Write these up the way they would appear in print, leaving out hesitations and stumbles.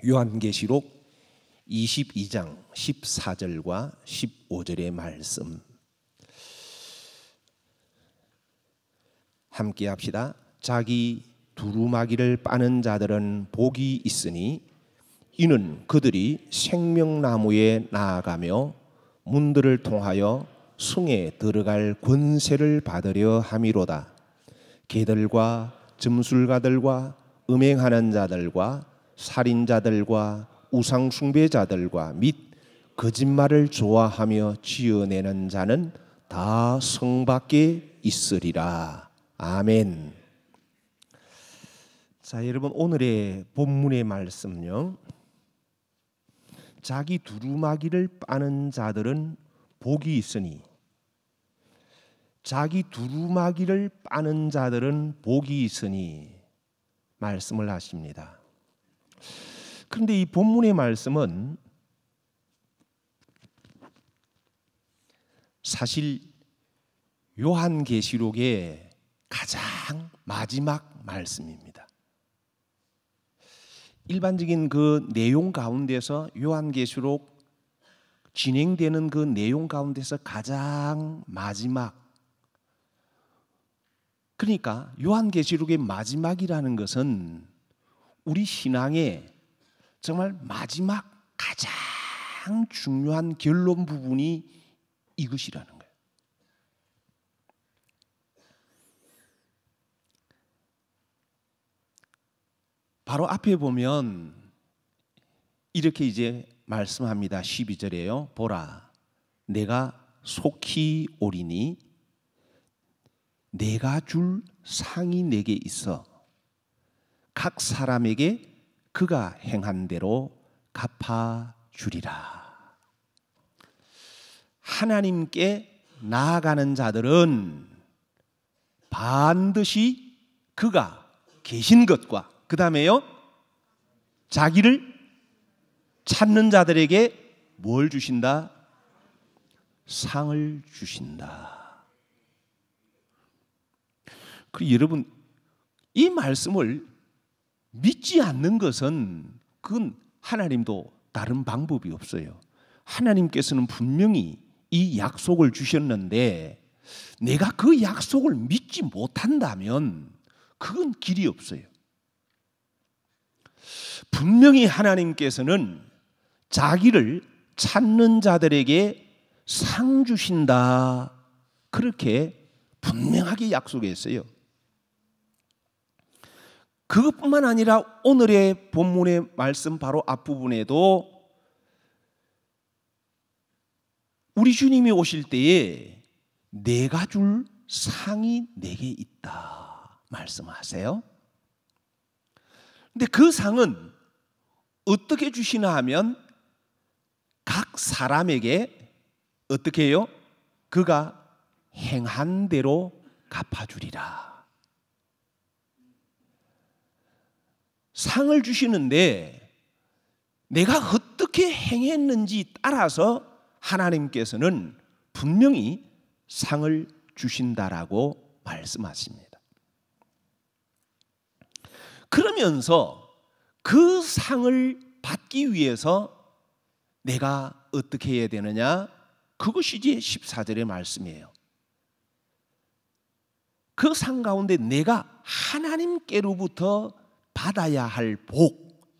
요한계시록 22장 14절과 15절의 말씀 함께 합시다. 자기 두루마기를 빠는 자들은 복이 있으니 이는 그들이 생명나무에 나아가며 문들을 통하여 승에 들어갈 권세를 받으려 함이로다. 개들과 점술가들과 음행하는 자들과 살인자들과 우상숭배자들과 및 거짓말을 좋아하며 지어내는 자는 다 성 밖에 있으리라. 아멘. 자, 여러분, 오늘의 본문의 말씀은요, 자기 두루마기를 빠는 자들은 복이 있으니, 자기 두루마기를 빠는 자들은 복이 있으니 말씀을 하십니다. 그런데 이 본문의 말씀은 사실 요한계시록의 가장 마지막 말씀입니다. 일반적인 그 내용 가운데서 요한계시록 진행되는 그 내용 가운데서 가장 마지막, 그러니까 요한계시록의 마지막이라는 것은 우리 신앙의 정말 마지막 가장 중요한 결론 부분이 이것이라는 거예요. 바로 앞에 보면 이렇게 이제 말씀합니다. 12절에요. 보라, 내가 속히 오리니 내가 줄 상이 내게 있어 각 사람에게 그가 행한 대로 갚아주리라. 하나님께 나아가는 자들은 반드시 그가 계신 것과 그 다음에요, 자기를 찾는 자들에게 뭘 주신다? 상을 주신다. 그리고 여러분, 이 말씀을 믿지 않는 것은 그건 하나님도 다른 방법이 없어요. 하나님께서는 분명히 이 약속을 주셨는데 내가 그 약속을 믿지 못한다면 그건 길이 없어요. 분명히 하나님께서는 자기를 찾는 자들에게 상 주신다, 그렇게 분명하게 약속했어요. 그것뿐만 아니라 오늘의 본문의 말씀 바로 앞부분에도 우리 주님이 오실 때에 내가 줄 상이 내게 있다 말씀하세요. 근데 그 상은 어떻게 주시나 하면 각 사람에게 어떻게 해요? 그가 행한 대로 갚아주리라. 상을 주시는데 내가 어떻게 행했는지 따라서 하나님께서는 분명히 상을 주신다라고 말씀하십니다. 그러면서 그 상을 받기 위해서 내가 어떻게 해야 되느냐? 그것이 이제 14절의 말씀이에요. 그 상 가운데 내가 하나님께로부터 받아야 할 복,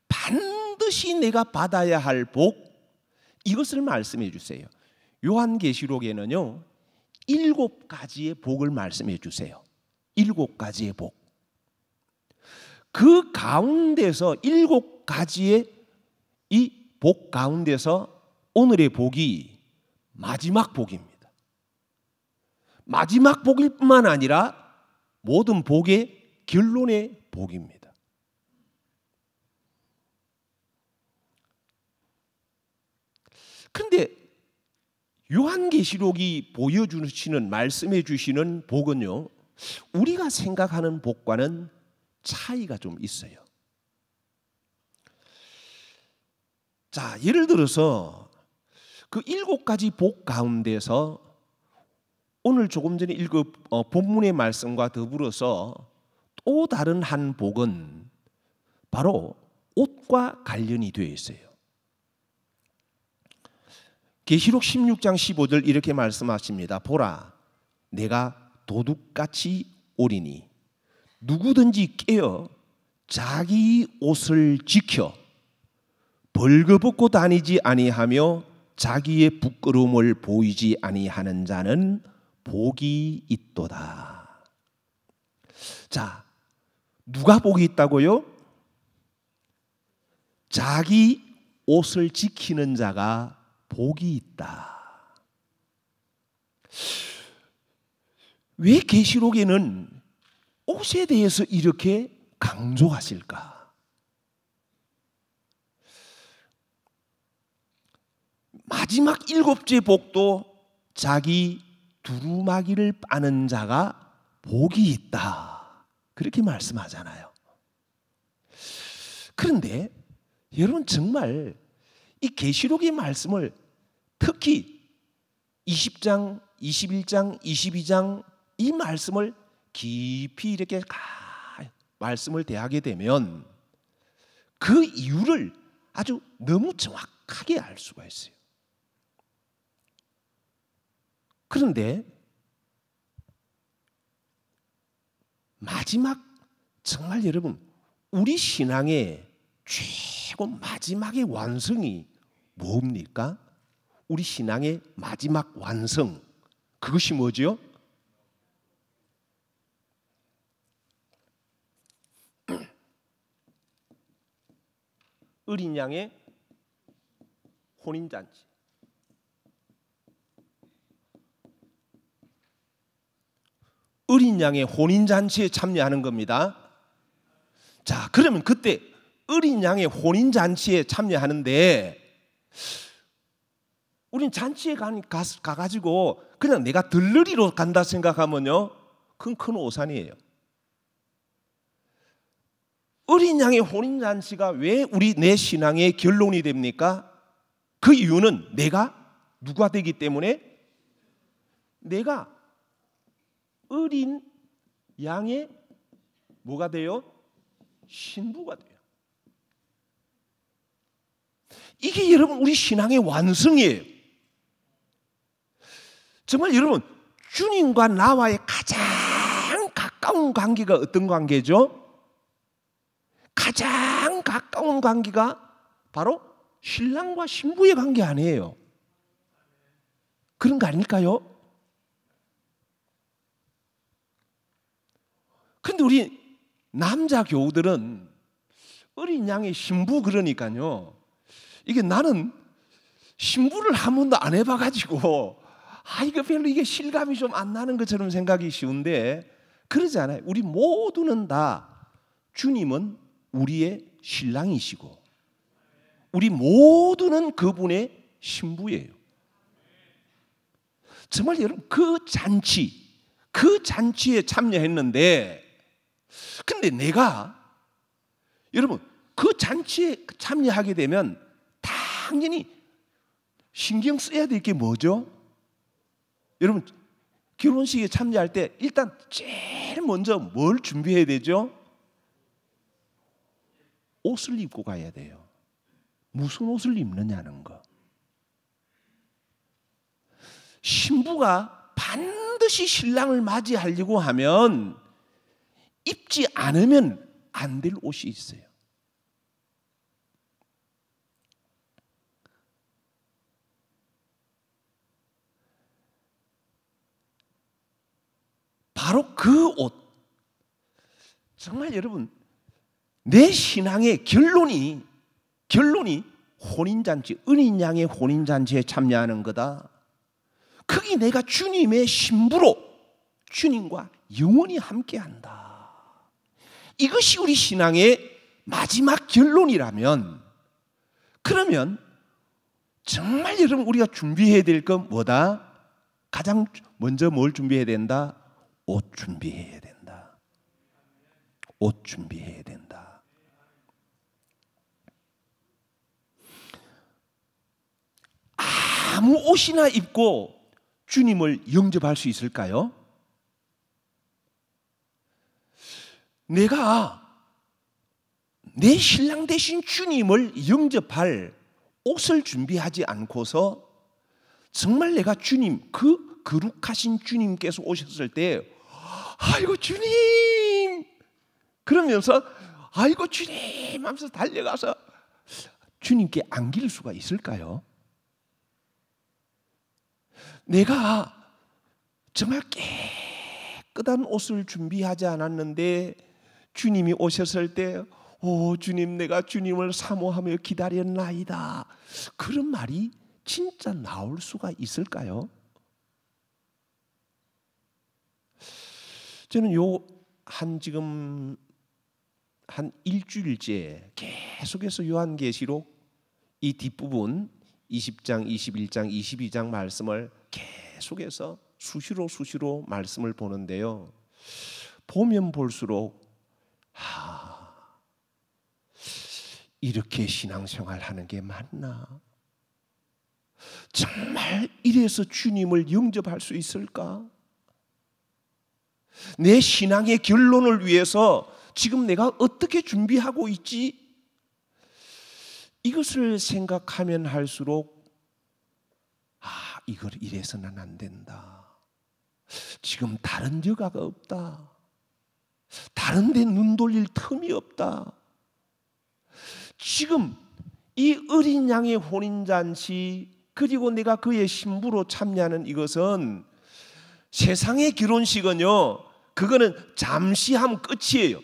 반드시 내가 받아야 할 복, 이것을 말씀해 주세요. 요한계시록에는요 7가지의 복을 말씀해 주세요. 7가지의 복. 그 가운데서 7가지의 이 복 가운데서 오늘의 복이 마지막 복입니다. 마지막 복일 뿐만 아니라 모든 복의 결론의 복입니다. 그런데 요한계시록이 보여주시는, 말씀해 주시는 복은요, 우리가 생각하는 복과는 차이가 좀 있어요. 자, 예를 들어서 그 7가지 복 가운데서 오늘 조금 전에 읽은 본문의 말씀과 더불어서 또 다른 한 복은 바로 옷과 관련이 되어 있어요. 계시록 16장 15절 이렇게 말씀하십니다. 보라, 내가 도둑같이 오리니 누구든지 깨어 자기 옷을 지켜 벌거벗고 다니지 아니하며 자기의 부끄러움을 보이지 아니하는 자는 복이 있도다. 자, 누가 복이 있다고요? 자기 옷을 지키는 자가 복이 있다. 왜 계시록에는 옷에 대해서 이렇게 강조하실까? 마지막 7째 복도 자기 두루마기를 빠는 자가 복이 있다. 그렇게 말씀하잖아요. 그런데 여러분 정말 이 계시록의 말씀을 특히 20장, 21장, 22장 이 말씀을 깊이 이렇게 말씀을 대하게 되면 그 이유를 아주 너무 정확하게 알 수가 있어요. 그런데 마지막 정말 여러분 우리 신앙의 최고 마지막의 완성이 뭡니까? 우리 신앙의 마지막 완성 그것이 뭐죠? 어린 양의 혼인잔치. 어린 양의 혼인잔치에 참여하는 겁니다. 자, 그러면 그때 어린 양의 혼인잔치에 참여하는데 우린 잔치에 가가지고 그냥 내가 들러리로 간다 생각하면요 그건 큰 오산이에요. 어린 양의 혼인잔치가 왜 내 신앙의 결론이 됩니까? 그 이유는 내가 누가 되기 때문에 내가 어린 양의 뭐가 돼요? 신부가 돼요. 이게 여러분 우리 신앙의 완성이에요. 정말 여러분 주님과 나와의 가장 가까운 관계가 어떤 관계죠? 가장 가까운 관계가 바로 신랑과 신부의 관계 아니에요. 그런 거 아닐까요? 근데 우리 남자 교우들은 어린 양의 신부 그러니까요. 이게 나는 신부를 한 번도 안 해봐가지고 이거 별로 이게 실감이 좀 안 나는 것처럼 생각이 쉬운데 그러지 않아요. 우리 모두는 다 주님은 우리의 신랑이시고 우리 모두는 그분의 신부예요. 정말 여러분 그 잔치에 참여했는데 근데 내가 여러분 그 잔치에 참여하게 되면 당연히 신경 써야 될 게 뭐죠? 여러분 결혼식에 참여할 때 일단 제일 먼저 뭘 준비해야 되죠? 옷을 입고 가야 돼요. 무슨 옷을 입느냐는 거. 신부가 반드시 신랑을 맞이하려고 하면 입지 않으면 안 될 옷이 있어요. 바로 그 옷. 정말 여러분 내 신앙의 결론이 혼인잔치, 어린 양의 혼인잔치에 참여하는 거다. 그게 내가 주님의 신부로 주님과 영원히 함께한다. 이것이 우리 신앙의 마지막 결론이라면 그러면 정말 여러분 우리가 준비해야 될 건 뭐다? 가장 먼저 뭘 준비해야 된다? 옷 준비해야 된다. 옷 준비해야 된다. 아무 옷이나 입고 주님을 영접할 수 있을까요? 내 신랑 되신 주님을 영접할 옷을 준비하지 않고서 정말 내가 주님, 그 거룩하신 주님께서 오셨을 때 아이고 주님 그러면서 아이고 주님 하면서 달려가서 주님께 안길 수가 있을까요? 내가 정말 깨끗한 옷을 준비하지 않았는데 주님이 오셨을 때 오 주님 내가 주님을 사모하며 기다렸나이다, 그런 말이 진짜 나올 수가 있을까요? 저는 지금 한 일주일째 계속해서 요한계시록 이 뒷부분 20장, 21장, 22장 말씀을 계속해서 수시로 말씀을 보는데요. 보면 볼수록 이렇게 신앙생활 하는 게 맞나? 정말 이래서 주님을 영접할 수 있을까? 내 신앙의 결론을 위해서 지금 내가 어떻게 준비하고 있지? 이것을 생각하면 할수록 이걸 이래서는 안 된다. 지금 다른 여가가 없다. 다른 데 눈 돌릴 틈이 없다. 지금 이 어린 양의 혼인잔치 그리고 내가 그의 신부로 참여하는 이것은 세상의 결혼식은요, 그거는 잠시 하면 끝이에요.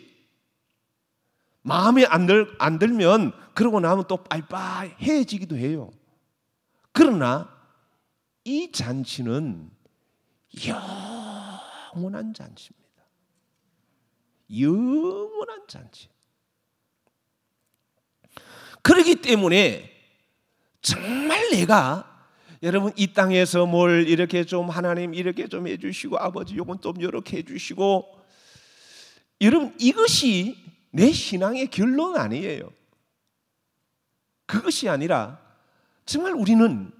마음에 안 들면 그러고 나면 또 빠이빠이해지기도 해요. 그러나 이 잔치는 영원한 잔치입니다. 영원한 잔치. 그렇기 때문에 정말 내가 여러분 이 땅에서 뭘 이렇게 좀 하나님 이렇게 좀 해주시고 아버지 요건 좀 이렇게 해주시고, 여러분 이것이 내 신앙의 결론 아니에요. 그것이 아니라 정말 우리는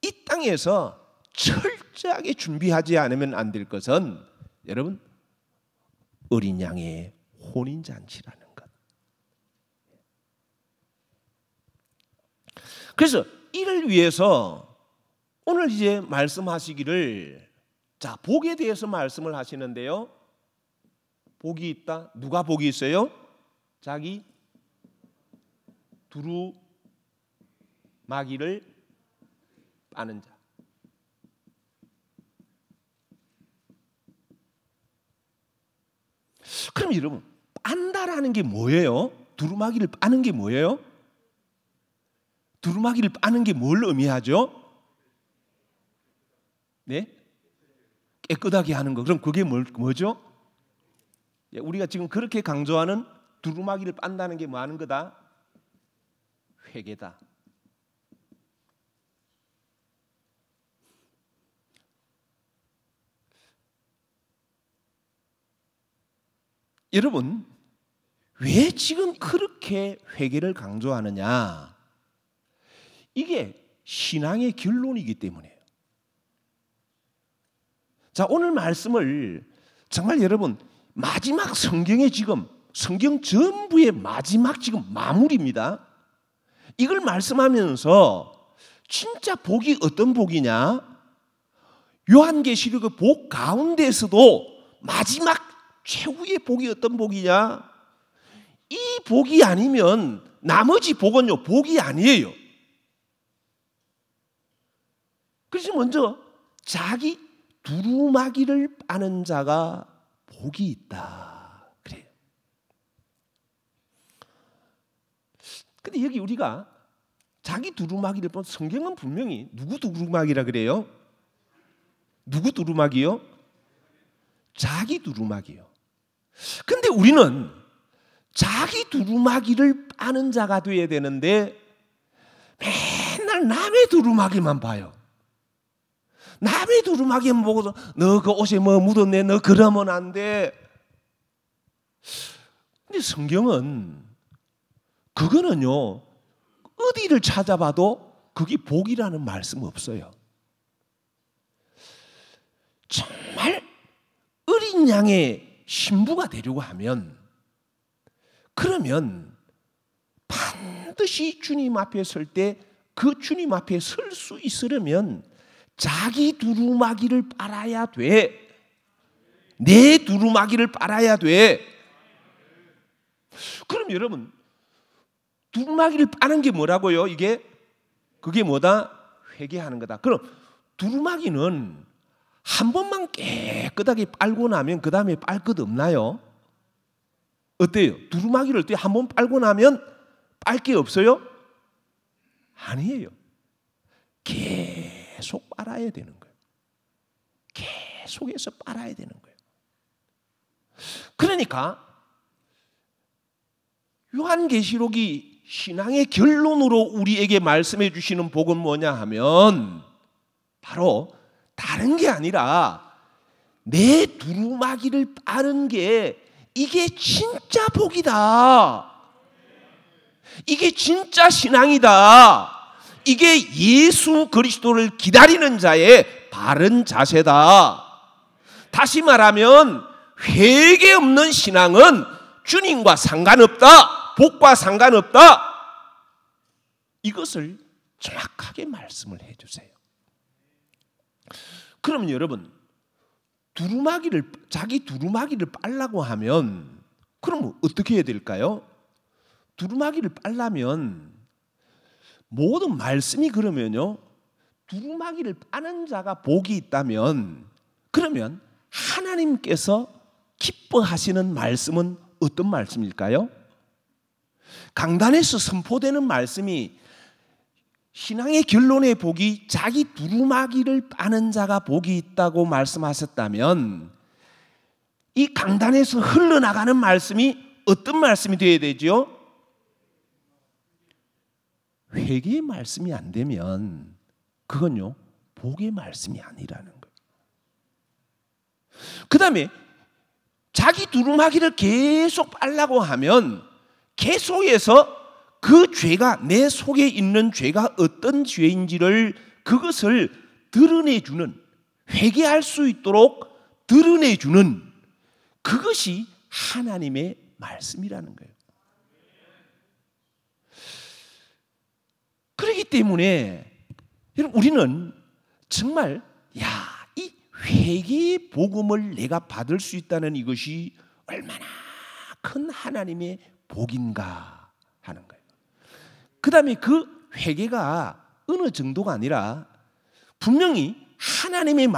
이 땅에서 철저하게 준비하지 않으면 안 될 것은 여러분 어린 양의 혼인잔치라는 것. 그래서 이를 위해서 오늘 이제 말씀하시기를, 자 복에 대해서 말씀을 하시는데요. 복이 있다. 누가 복이 있어요? 자기 두루마기를 빠는 자. 그럼 여러분 빤다라는 게 뭐예요? 두루마기를 빠는 게 뭐예요? 두루마기를 빠는 게 뭘 의미하죠? 네? 깨끗하게 하는 거. 그럼 그게 뭐죠? 우리가 지금 그렇게 강조하는 두루마기를 빤다는 게 뭐 하는 거다? 회개다. 여러분 왜 지금 그렇게 회개를 강조하느냐? 이게 신앙의 결론이기 때문이에요. 자, 오늘 말씀을 정말 여러분 마지막 성경의 지금 성경 전부의 마지막 지금 마무리입니다. 이걸 말씀하면서 진짜 복이 어떤 복이냐? 요한계시록의 복 가운데서도 마지막 최후의 복이 어떤 복이냐? 이 복이 아니면 나머지 복은요 복이 아니에요. 그래서 먼저 자기 두루마기를 빠는 자가 복이 있다 그래요. 근데 여기 우리가 자기 두루마기를 보면 성경은 분명히 누구 두루마기라 그래요? 누구 두루마기요? 자기 두루마기요. 근데 우리는 자기 두루마기를 빠는 자가 되어야 되는데 맨날 남의 두루마기만 봐요. 남의 두루마기만 보고서 너 그 옷에 뭐 묻었네, 너 그러면 안 돼. 근데 성경은 그거는요 어디를 찾아봐도 그게 복이라는 말씀 없어요. 정말 어린 양의 신부가 되려고 하면, 그러면 반드시 주님 앞에 설 때 그 주님 앞에 설 수 있으려면 자기 두루마기를 빨아야 돼. 내 두루마기를 빨아야 돼. 그럼 여러분, 두루마기를 빠는 게 뭐라고요? 그게 뭐다? 회개하는 거다. 그럼 두루마기는 한 번만 깨끗하게 빨고 나면 그 다음에 빨 것 없나요? 어때요? 두루마기를 한 번 빨고 나면 빨 게 없어요? 아니에요. 계속 빨아야 되는 거예요. 계속해서 빨아야 되는 거예요. 그러니까 요한계시록이 신앙의 결론으로 우리에게 말씀해 주시는 복은 뭐냐 하면 바로 다른 게 아니라 내 두루마기를 빠는 게 이게 진짜 복이다. 이게 진짜 신앙이다. 이게 예수 그리스도를 기다리는 자의 바른 자세다. 다시 말하면 회개 없는 신앙은 주님과 상관없다. 복과 상관없다. 이것을 정확하게 말씀을 해주세요. 그럼 여러분, 자기 두루마기를 빨라고 하면 그럼 어떻게 해야 될까요? 두루마기를 빨려면 모든 말씀이 그러면요, 두루마기를 빠는 자가 복이 있다면 그러면 하나님께서 기뻐하시는 말씀은 어떤 말씀일까요? 강단에서 선포되는 말씀이 신앙의 결론의 복이 자기 두루마기를 빠는 자가 복이 있다고 말씀하셨다면 이 강단에서 흘러나가는 말씀이 어떤 말씀이 되어야 되죠? 회개의 말씀이 안 되면 그건요, 복의 말씀이 아니라는 거예요. 그 다음에 자기 두루마기를 계속 빨라고 하면 계속해서 그 죄가, 내 속에 있는 죄가 어떤 죄인지를 그것을 드러내주는, 회개할 수 있도록 드러내주는 그것이 하나님의 말씀이라는 거예요. 그렇기 때문에 여러분, 우리는 정말 이 회개의 복음을 내가 받을 수 있다는 이것이 얼마나 큰 하나님의 복인가 하는 거예요. 그 다음에 그 회개가 어느 정도가 아니라 분명히 하나님의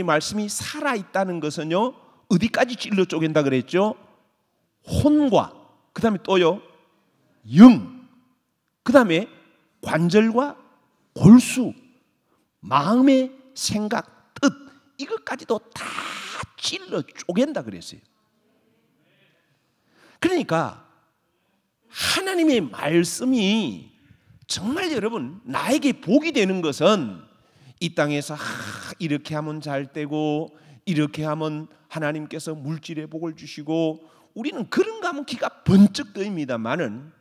말씀이 살아있다는 것은요, 어디까지 찔러 쪼갠다 그랬죠? 혼과, 그 다음에 또요, 영, 그 다음에 관절과 골수, 마음의 생각, 뜻, 이것까지도 다 찔러 쪼갠다 그랬어요. 그러니까 하나님의 말씀이 정말 여러분 나에게 복이 되는 것은 이 땅에서 이렇게 하면 잘 되고 이렇게 하면 하나님께서 물질의 복을 주시고 우리는 그런가 하면 기가 번쩍 뜨입니다만은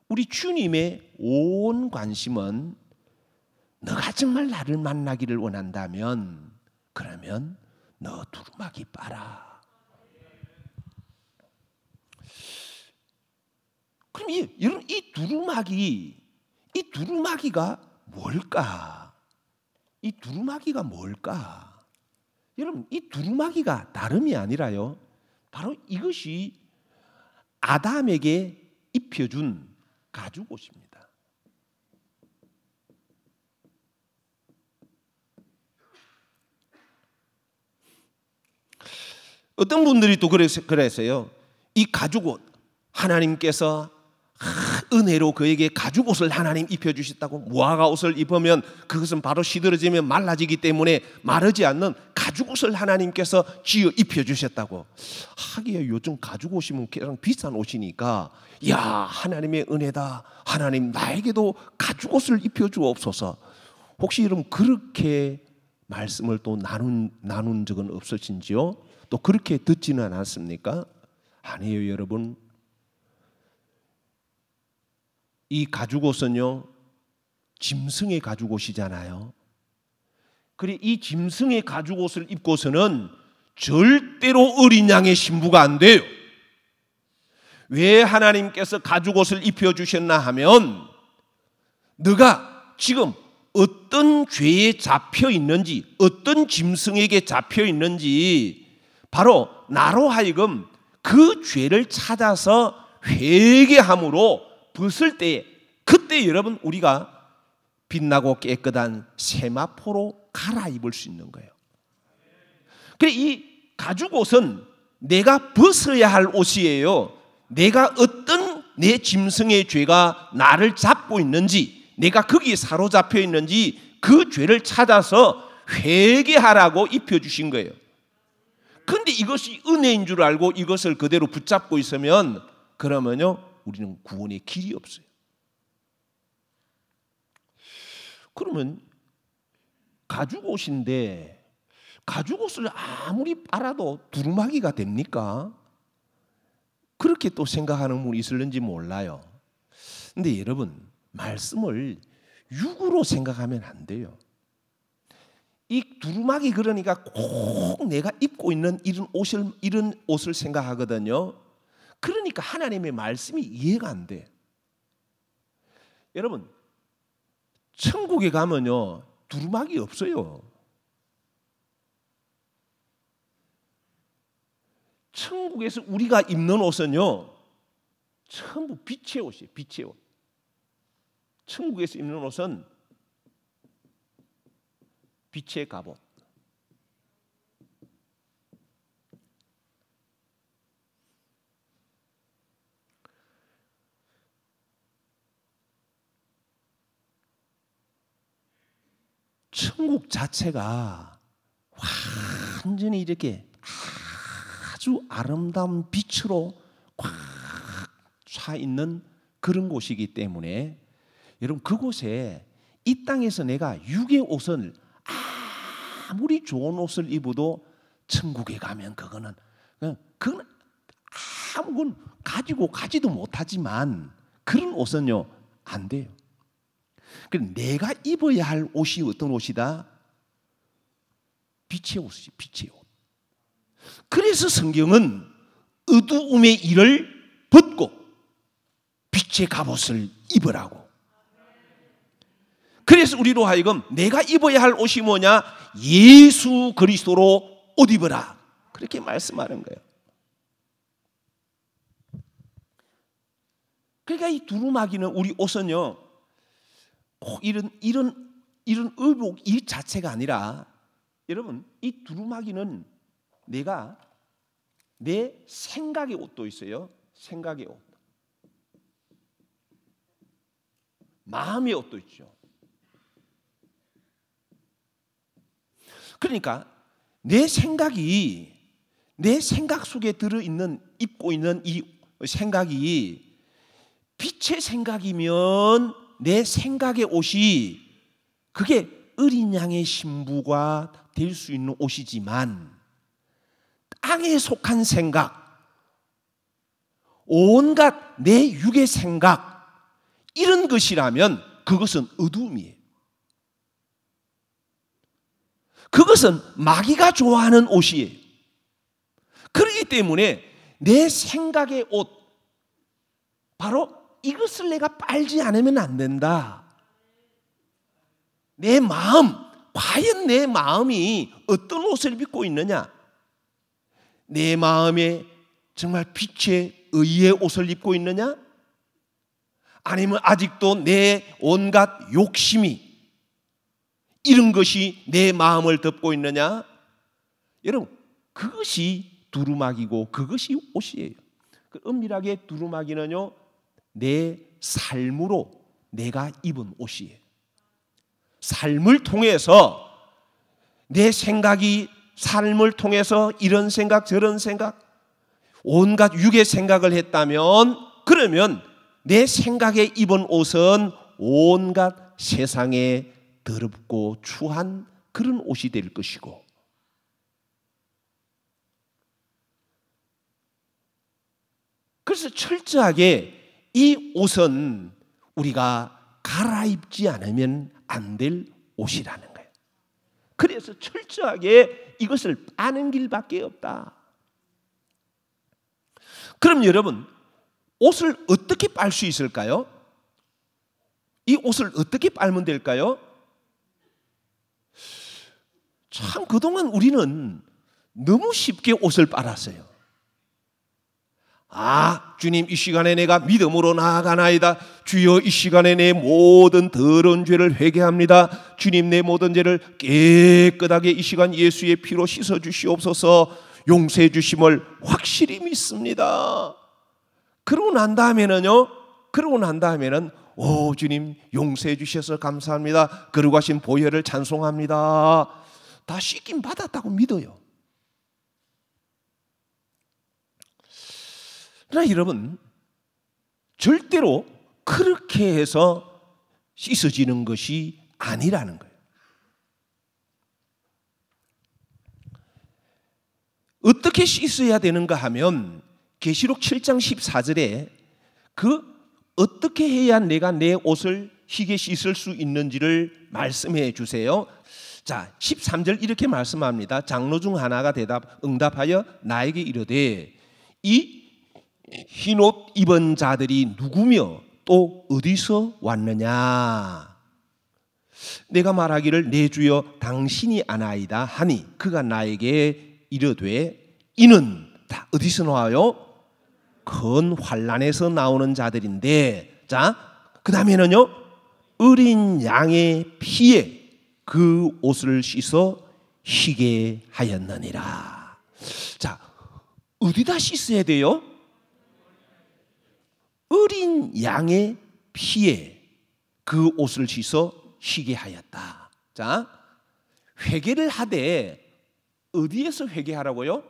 우리 주님의 온 관심은 너가 정말 나를 만나기를 원한다면 그러면 너 두루마기 빨아. 그럼 여러분 이 두루마기가 뭘까? 이 두루마기가 뭘까? 여러분 이 두루마기가 다름이 아니라요, 바로 이것이 아담에게 입혀준 가죽옷입니다. 어떤 분들이 또 그랬어요. 이 가죽옷 하나님께서 은혜로 그에게 가죽옷을 하나님 입혀주셨다고. 무화과 옷을 입으면 그것은 바로 시들어지면 말라지기 때문에 마르지 않는 가죽옷을 하나님께서 지어 입혀주셨다고. 하기야 요즘 가죽옷이면 그냥 비싼 옷이니까 야 하나님의 은혜다, 하나님 나에게도 가죽옷을 입혀주옵소서. 혹시 여러분 그렇게 말씀을 또 나눈 적은 없으신지요? 또 그렇게 듣지는 않았습니까? 아니에요 여러분. 이 가죽옷은요 짐승의 가죽옷이잖아요. 그래 이 짐승의 가죽옷을 입고서는 절대로 어린 양의 신부가 안 돼요. 왜 하나님께서 가죽옷을 입혀주셨나 하면 너가 지금 어떤 죄에 잡혀 있는지, 어떤 짐승에게 잡혀 있는지 바로 나로 하여금 그 죄를 찾아서 회개함으로 벗을 때, 그때 여러분 우리가 빛나고 깨끗한 세마포로 갈아입을 수 있는 거예요. 그래, 이 가죽옷은 내가 벗어야 할 옷이에요. 내가 어떤 내 짐승의 죄가 나를 잡고 있는지, 내가 거기에 사로잡혀 있는지 그 죄를 찾아서 회개하라고 입혀주신 거예요. 그런데 이것이 은혜인 줄 알고 이것을 그대로 붙잡고 있으면 그러면요 우리는 구원의 길이 없어요. 그러면 가죽옷인데 가죽옷을 아무리 빨아도 두루마기가 됩니까? 그렇게 또 생각하는 분이 있을는지 몰라요. 근데 여러분, 말씀을 육으로 생각하면 안 돼요. 이 두루마기 그러니까 꼭 내가 입고 있는 이런 옷을 생각하거든요. 그러니까 하나님의 말씀이 이해가 안 돼. 여러분, 천국에 가면요 두루마기 없어요. 천국에서 우리가 입는 옷은요 전부 빛의 옷이에요. 빛의 옷. 천국에서 입는 옷은 빛의 갑옷. 천국 자체가 완전히 이렇게 아주 아름다운 빛으로 꽉 차 있는 그런 곳이기 때문에 여러분, 그곳에 이 땅에서 내가 육의 옷을 아무리 좋은 옷을 입어도 천국에 가면 그거는 아무 가지고 가지도 못하지만 그런 옷은요 안 돼요. 내가 입어야 할 옷이 어떤 옷이다? 빛의 옷이지, 빛의 옷. 그래서 성경은 어두움의 일을 벗고 빛의 갑옷을 입으라고. 그래서 우리로 하여금 내가 입어야 할 옷이 뭐냐? 예수 그리스도로 옷 입으라. 그렇게 말씀하는 거예요. 그러니까 이 두루마기는 우리 옷은요 꼭 이런 의복 이 자체가 아니라 여러분, 이 두루마기는 내가 내 생각의 옷도 있어요. 생각의 옷. 마음의 옷도 있죠. 그러니까 내 생각 속에 들어있는, 입고 있는 이 생각이 빛의 생각이면 내 생각의 옷이 그게 어린 양의 신부가 될 수 있는 옷이지만 땅에 속한 생각, 온갖 내 육의 생각 이런 것이라면 그것은 어두움이에요. 그것은 마귀가 좋아하는 옷이에요. 그렇기 때문에 내 생각의 옷, 바로 이것을 내가 빨지 않으면 안 된다. 내 마음, 과연 내 마음이 어떤 옷을 입고 있느냐? 내 마음에 정말 빛의 의의 옷을 입고 있느냐? 아니면 아직도 내 온갖 욕심이 이런 것이 내 마음을 덮고 있느냐? 여러분, 그것이 두루마기고 그것이 옷이에요. 엄밀하게 두루마기는요 내 삶으로 내가 입은 옷이에요. 삶을 통해서 내 생각이 삶을 통해서 이런 생각 저런 생각 온갖 육의 생각을 했다면 그러면 내 생각에 입은 옷은 온갖 세상에 더럽고 추한 그런 옷이 될 것이고, 그래서 철저하게 이 옷은 우리가 갈아입지 않으면 안 될 옷이라는 거예요. 그래서 철저하게 이것을 빠는 길밖에 없다. 그럼 여러분, 옷을 어떻게 빨 수 있을까요? 이 옷을 어떻게 빨면 될까요? 참 그동안 우리는 너무 쉽게 옷을 빨았어요. 아, 주님, 이 시간에 내가 믿음으로 나아가나이다. 주여, 이 시간에 내 모든 더러운 죄를 회개합니다. 주님, 내 모든 죄를 깨끗하게 이 시간 예수의 피로 씻어 주시옵소서. 용서해 주심을 확실히 믿습니다. 그러고 난 다음에는요, 오 주님, 용서해 주셔서 감사합니다. 거룩하신 보혈을 찬송합니다. 다 씻김 받았다고 믿어요. 그러나 여러분, 절대로 그렇게 해서 씻어지는 것이 아니라는 거예요. 어떻게 씻어야 되는가 하면 계시록 7장 14절에 어떻게 해야 내가 내 옷을 희게 씻을 수 있는지를 말씀해 주세요. 자, 13절 이렇게 말씀합니다. 장로 중 하나가 응답하여 나에게 이르되 이 흰옷 입은 자들이 누구며 또 어디서 왔느냐? 내가 말하기를 내 주여 당신이 아나이다 하니 그가 나에게 이르되 이는 다 어디서 나와요? 큰 환난에서 나오는 자들인데, 자, 그 다음에는요, 어린 양의 피에 그 옷을 씻어 희게 하였느니라. 자, 어디다 씻어야 돼요? 어린 양의 피에 그 옷을 씻어 희게 하였다. 자, 회개를 하되 어디에서 회개하라고요?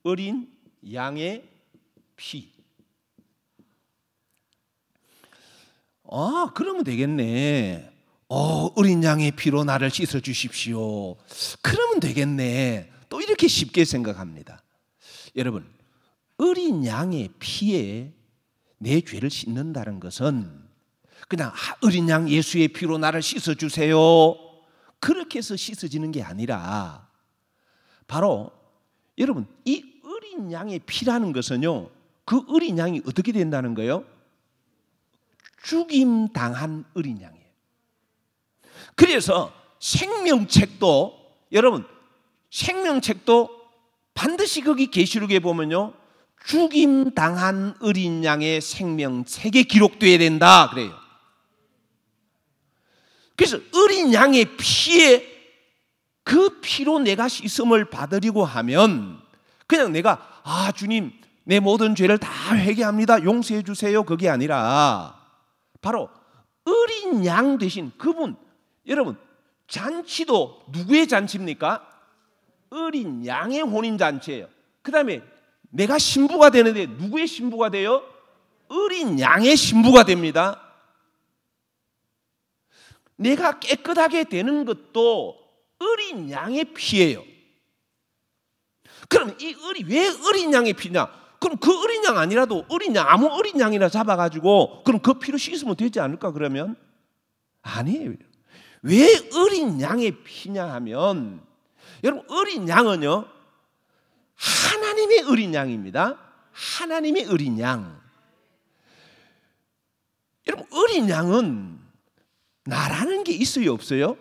어린 양의 피. 아, 그러면 되겠네. 어린 양의 피로 나를 씻어 주십시오. 그러면 되겠네. 또 이렇게 쉽게 생각합니다. 여러분, 어린 양의 피에 내 죄를 씻는다는 것은 그냥 어린 양 예수의 피로 나를 씻어 주세요, 그렇게 해서 씻어지는 게 아니라, 바로 여러분, 이 어린 양의 피라는 것은요, 그 어린 양이 어떻게 된다는 거예요? 죽임 당한 어린 양이에요. 그래서 생명책도, 여러분, 생명책도 반드시 거기 계시록에 보면요, 죽임 당한 어린 양의 생명책에 기록되어야 된다 그래요. 그래서 어린 양의 피에, 그 피로 내가 씻음을 받으려고 하면 그냥 내가 주님, 내 모든 죄를 다 회개합니다, 용서해 주세요, 그게 아니라 바로 어린 양 대신 그분, 여러분, 잔치도 누구의 잔치입니까? 어린 양의 혼인잔치예요. 그 다음에 내가 신부가 되는데 누구의 신부가 돼요? 어린 양의 신부가 됩니다. 내가 깨끗하게 되는 것도 어린 양의 피예요. 그럼 왜 어린 양의 피냐? 그럼 그 어린 양 아니라도 아무 어린 양이나 잡아가지고 그럼 그 피로 씻으면 되지 않을까? 그러면 아니에요. 왜 어린 양의 피냐 하면, 여러분, 어린 양은요, 하나님의 어린 양입니다. 하나님의 어린 양. 여러분, 어린 양은 나라는 게 있어요, 없어요?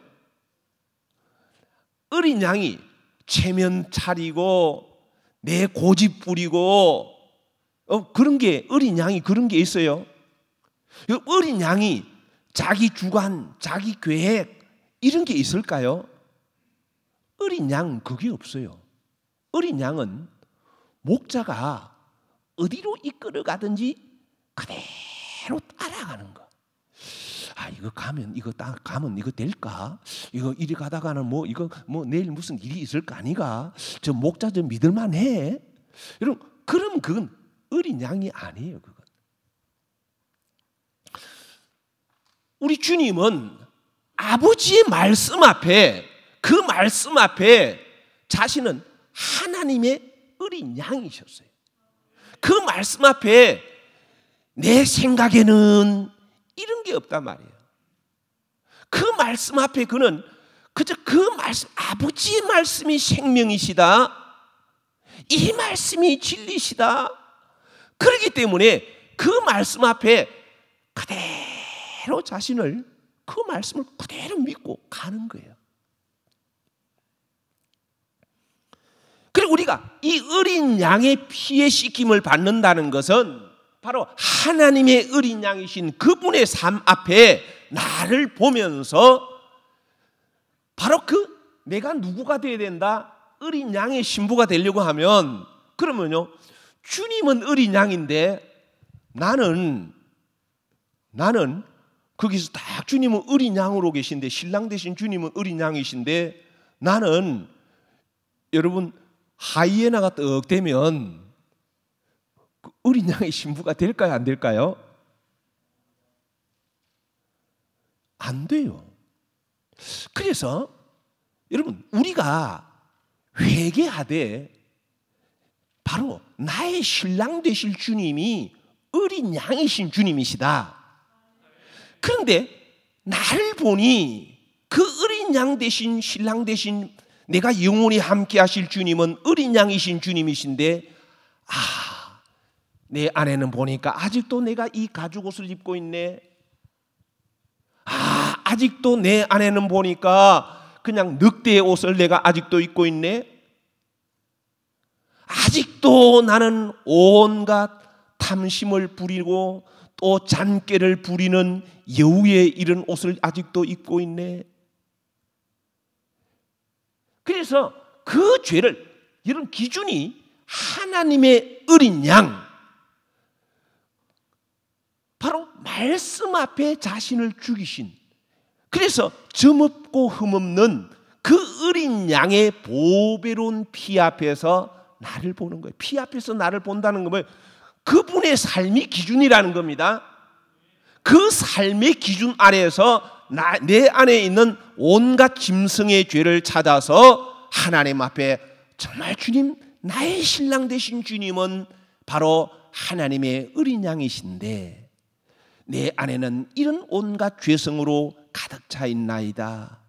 어린 양이 체면 차리고 내 고집 부리고 그런 게, 어린 양이 그런 게 있어요? 어린 양이 자기 주관, 자기 계획 이런 게 있을까요? 어린 양은 그게 없어요. 어린 양은 목자가 어디로 이끌어 가든지 그대로 따라가는 거. 이거 가면 이거 될까? 이거 이리 가다가는 내일 무슨 일이 있을 거 아니가? 저 목자 좀 믿을만해. 여러분, 그럼 그건 어린 양이 아니에요. 그건. 우리 주님은 아버지의 말씀 앞에, 그 말씀 앞에 자신은 하나님의 어린 양이셨어요. 그 말씀 앞에 내 생각에는 이런 게 없단 말이에요. 그 말씀 앞에 그는 그저 그 말씀, 아버지의 말씀이 생명이시다, 이 말씀이 진리시다, 그렇기 때문에 그 말씀 앞에 그대로 자신을, 그 말씀을 그대로 믿고 가는 거예요. 그리고 우리가 이 어린 양의 피에 씻김을 받는다는 것은 바로 하나님의 어린 양이신 그분의 삶 앞에 나를 보면서 바로 내가 누구가 되어야 된다? 어린 양의 신부가 되려고 하면, 그러면요, 주님은 어린 양인데 나는 거기서 딱 주님은 어린 양으로 계신데, 신랑 되신 주님은 어린 양이신데, 나는 여러분 하이에나가 떡 되면 그 어린 양의 신부가 될까요, 안 될까요? 안 돼요. 그래서 여러분, 우리가 회개하되 바로 나의 신랑 되실 주님이 어린 양이신 주님이시다. 그런데 나를 보니 그 어린 양 되신, 신랑 되신, 내가 영원히 함께 하실 주님은 어린 양이신 주님이신데, 내 아내는 보니까 아직도 내가 이 가죽 옷을 입고 있네. 아직도 내 아내는 보니까 그냥 늑대의 옷을 내가 아직도 입고 있네. 아직도 나는 온갖 탐심을 부리고 또 잔꾀를 부리는 여우의 이런 옷을 아직도 입고 있네. 그래서 그 죄를, 이런 기준이 하나님의 어린 양, 바로 말씀 앞에 자신을 죽이신, 그래서 점없고 흠없는 그 어린 양의 보배로운 피 앞에서 나를 보는 거예요. 피 앞에서 나를 본다는 건 뭐예요? 그분의 삶이 기준이라는 겁니다. 그 삶의 기준 아래에서 내 안에 있는 온갖 짐승의 죄를 찾아서 하나님 앞에, 정말 주님, 나의 신랑 되신 주님은 바로 하나님의 어린 양이신데 내 안에는 이런 온갖 죄성으로 가득 차 있나이다.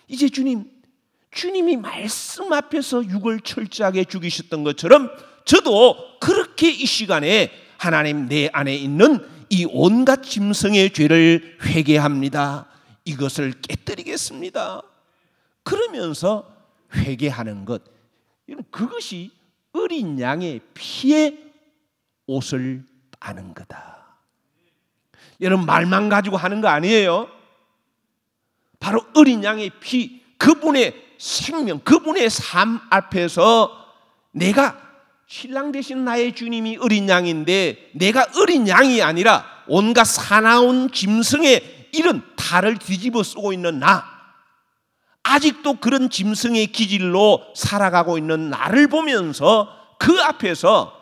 이제 주님이 말씀 앞에서 육을 철저하게 죽이셨던 것처럼 저도 그렇게 이 시간에 하나님, 내 안에 있는 이 온갖 짐승의 죄를 회개합니다. 이것을 깨뜨리겠습니다. 그러면서 회개하는 것, 그것이 어린 양의 피에 옷을 빠는 거다. 여러분, 말만 가지고 하는 거 아니에요. 바로 어린 양의 피, 그분의 생명, 그분의 삶 앞에서 내가, 신랑 되신 나의 주님이 어린 양인데 내가 어린 양이 아니라 온갖 사나운 짐승의 이런 탈을 뒤집어 쓰고 있는 나, 아직도 그런 짐승의 기질로 살아가고 있는 나를 보면서 그 앞에서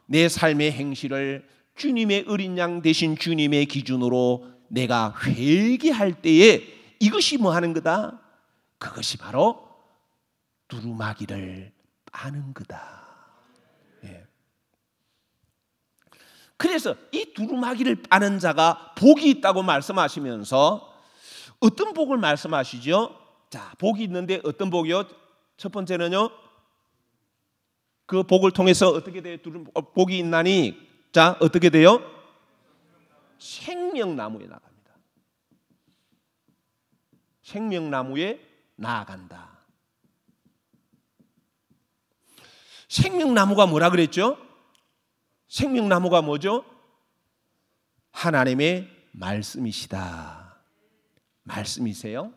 내 삶의 행실을 주님의 어린 양 되신 주님의 기준으로 내가 회개할 때에 이것이 뭐 하는 거다? 그것이 바로 두루마기를 빠는 거다. 예. 그래서 이 두루마기를 빠는 자가 복이 있다고 말씀하시면서 어떤 복을 말씀하시죠? 자, 복이 있는데 어떤 복이요? 첫 번째는요, 그 복을 통해서 어떻게 돼요? 복이 있나니, 자, 어떻게 돼요? 생명나무에 나갑니다. 생명나무에 나아간다. 생명나무가 뭐라 그랬죠? 생명나무가 뭐죠? 하나님의 말씀이시다. 말씀이세요.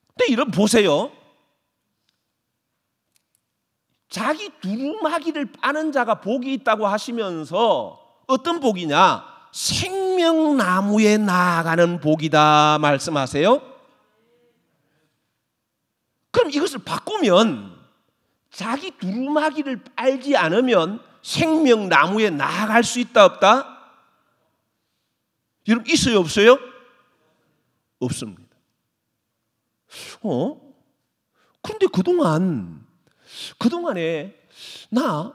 근데 이런 보세요. 자기 두루마기를 빠는 자가 복이 있다고 하시면서 어떤 복이냐? 생명나무에 나아가는 복이다 말씀하세요. 그럼 이것을 바꾸면 자기 두루마기를 빨지 않으면 생명나무에 나아갈 수 있다 없다? 여러분, 있어요 없어요? 없습니다. 그런데 그동안에 나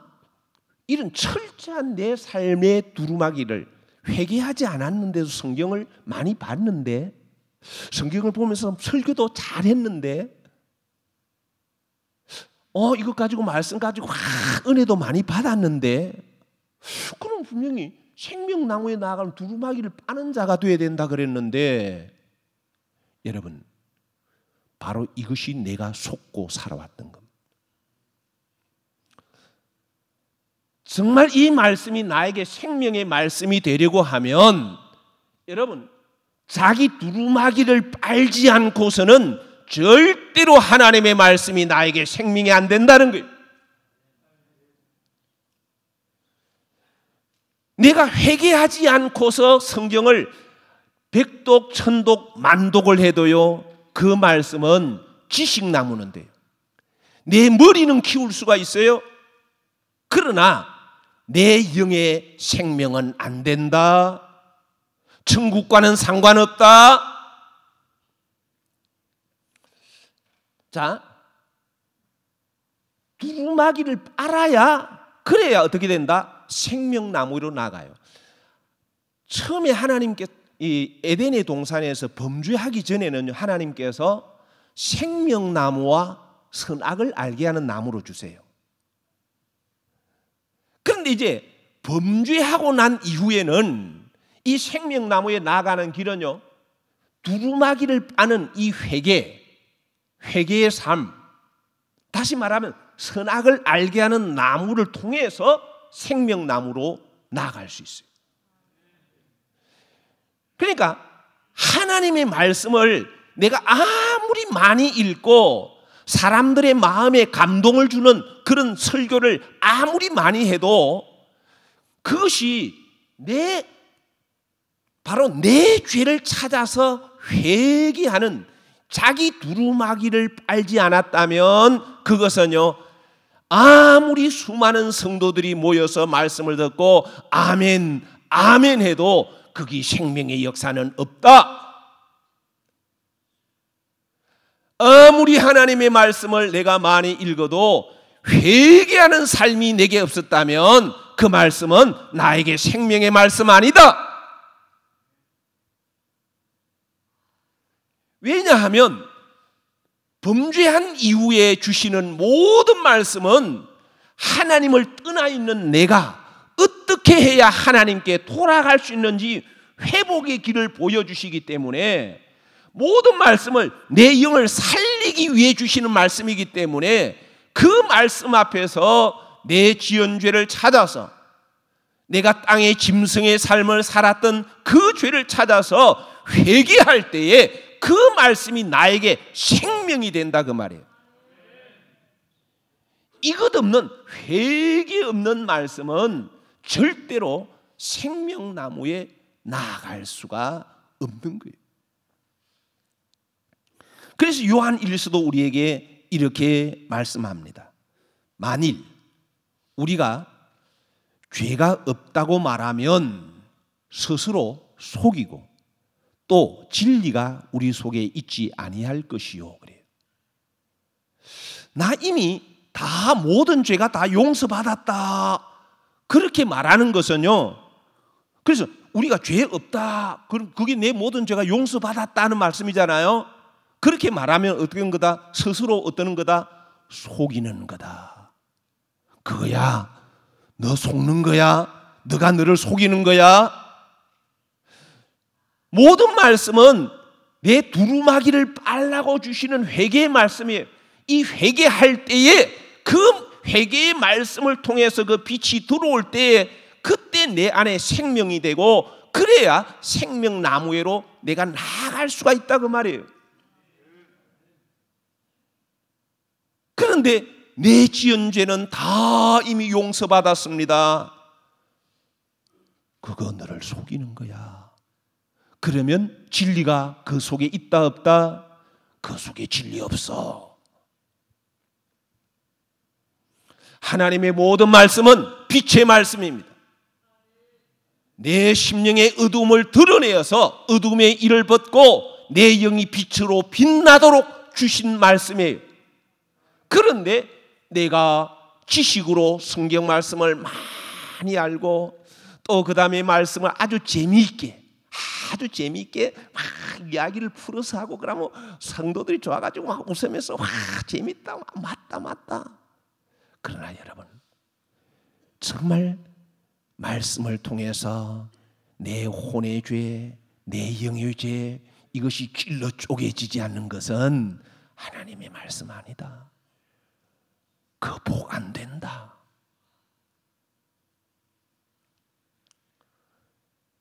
이런 철저한 내 삶의 두루마기를 회개하지 않았는데도 성경을 많이 봤는데, 성경을 보면서 설교도 잘했는데, 이것 가지고 말씀 가지고 은혜도 많이 받았는데, 그럼 분명히 생명나무에 나아가는 두루마기를 빠는 자가 되어야 된다 그랬는데, 여러분, 바로 이것이 내가 속고 살아왔던 겁니다. 정말 이 말씀이 나에게 생명의 말씀이 되려고 하면, 여러분, 자기 두루마기를 빨지 않고서는 절대로 하나님의 말씀이 나에게 생명이 안 된다는 거예요. 내가 회개하지 않고서 성경을 백독, 천독, 만독을 해도요, 그 말씀은 지식나무는 돼요. 내 머리는 키울 수가 있어요. 그러나 내 영의 생명은 안 된다. 천국과는 상관없다. 자, 두루마기를 빨아야, 그래야 어떻게 된다? 생명나무로 나가요. 처음에 하나님께 이 에덴의 동산에서 범죄하기 전에는 하나님께서 생명나무와 선악을 알게 하는 나무로 주세요. 그런데 이제 범죄하고 난 이후에는 이 생명나무에 나가는 길은요, 두루마기를 빠는 이 회개의 삶, 다시 말하면 선악을 알게 하는 나무를 통해서 생명나무로 나아갈 수 있어요. 그러니까 하나님의 말씀을 내가 아무리 많이 읽고 사람들의 마음에 감동을 주는 그런 설교를 아무리 많이 해도 그것이 바로 내 죄를 찾아서 회개하는 자기 두루마기를 빨지 않았다면, 그것은요, 아무리 수많은 성도들이 모여서 말씀을 듣고 아멘, 아멘 해도 거기 생명의 역사는 없다. 아무리 하나님의 말씀을 내가 많이 읽어도 회개하는 삶이 내게 없었다면 그 말씀은 나에게 생명의 말씀 아니다. 왜냐하면 범죄한 이후에 주시는 모든 말씀은 하나님을 떠나 있는 내가 어떻게 해야 하나님께 돌아갈 수 있는지 회복의 길을 보여주시기 때문에, 모든 말씀을 내 영을 살리기 위해 주시는 말씀이기 때문에 그 말씀 앞에서 내 지은 죄를 찾아서, 내가 땅의 짐승의 삶을 살았던 그 죄를 찾아서 회개할 때에 그 말씀이 나에게 생명이 된다, 그 말이에요. 이것 없는, 회개 없는 말씀은 절대로 생명나무에 나아갈 수가 없는 거예요. 그래서 요한 1서도 우리에게 이렇게 말씀합니다. 만일 우리가 죄가 없다고 말하면 스스로 속이고 또 진리가 우리 속에 있지 아니할 것이요. 그래요. 나 이미 다 모든 죄가 다 용서받았다, 그렇게 말하는 것은요, 그래서 우리가 죄 없다, 그게 내 모든 죄가 용서받았다는 말씀이잖아요. 그렇게 말하면 어떻게 하는 거다? 스스로 어떠는 거다? 속이는 거다. 그거야, 너 속는 거야, 너가 너를 속이는 거야. 모든 말씀은 내 두루마기를 빨라고 주시는 회개의 말씀이에요. 이 회개할 때에 그 회개의 말씀을 통해서 그 빛이 들어올 때에 그때 내 안에 생명이 되고, 그래야 생명나무로 내가 나아갈 수가 있다, 그 말이에요. 그런데 내 지은 죄는 다 이미 용서받았습니다. 그거 너를 속이는 거야. 그러면 진리가 그 속에 있다 없다? 그 속에 진리 없어. 하나님의 모든 말씀은 빛의 말씀입니다. 내 심령의 어두움을 드러내어서 어둠의 일을 벗고 내 영이 빛으로 빛나도록 주신 말씀이에요. 그런데 내가 지식으로 성경 말씀을 많이 알고 또 그 다음에 말씀을 아주 재미있게 막 이야기를 풀어서 하고, 그러면 성도들이 좋아가지고 막 웃으면서 와 재밌다, 맞다. 그러나 여러분, 정말 말씀을 통해서 내 혼의 죄, 내 영의 죄 이것이 길러 쪼개지지 않는 것은 하나님의 말씀 아니다. 그 복 안 된다.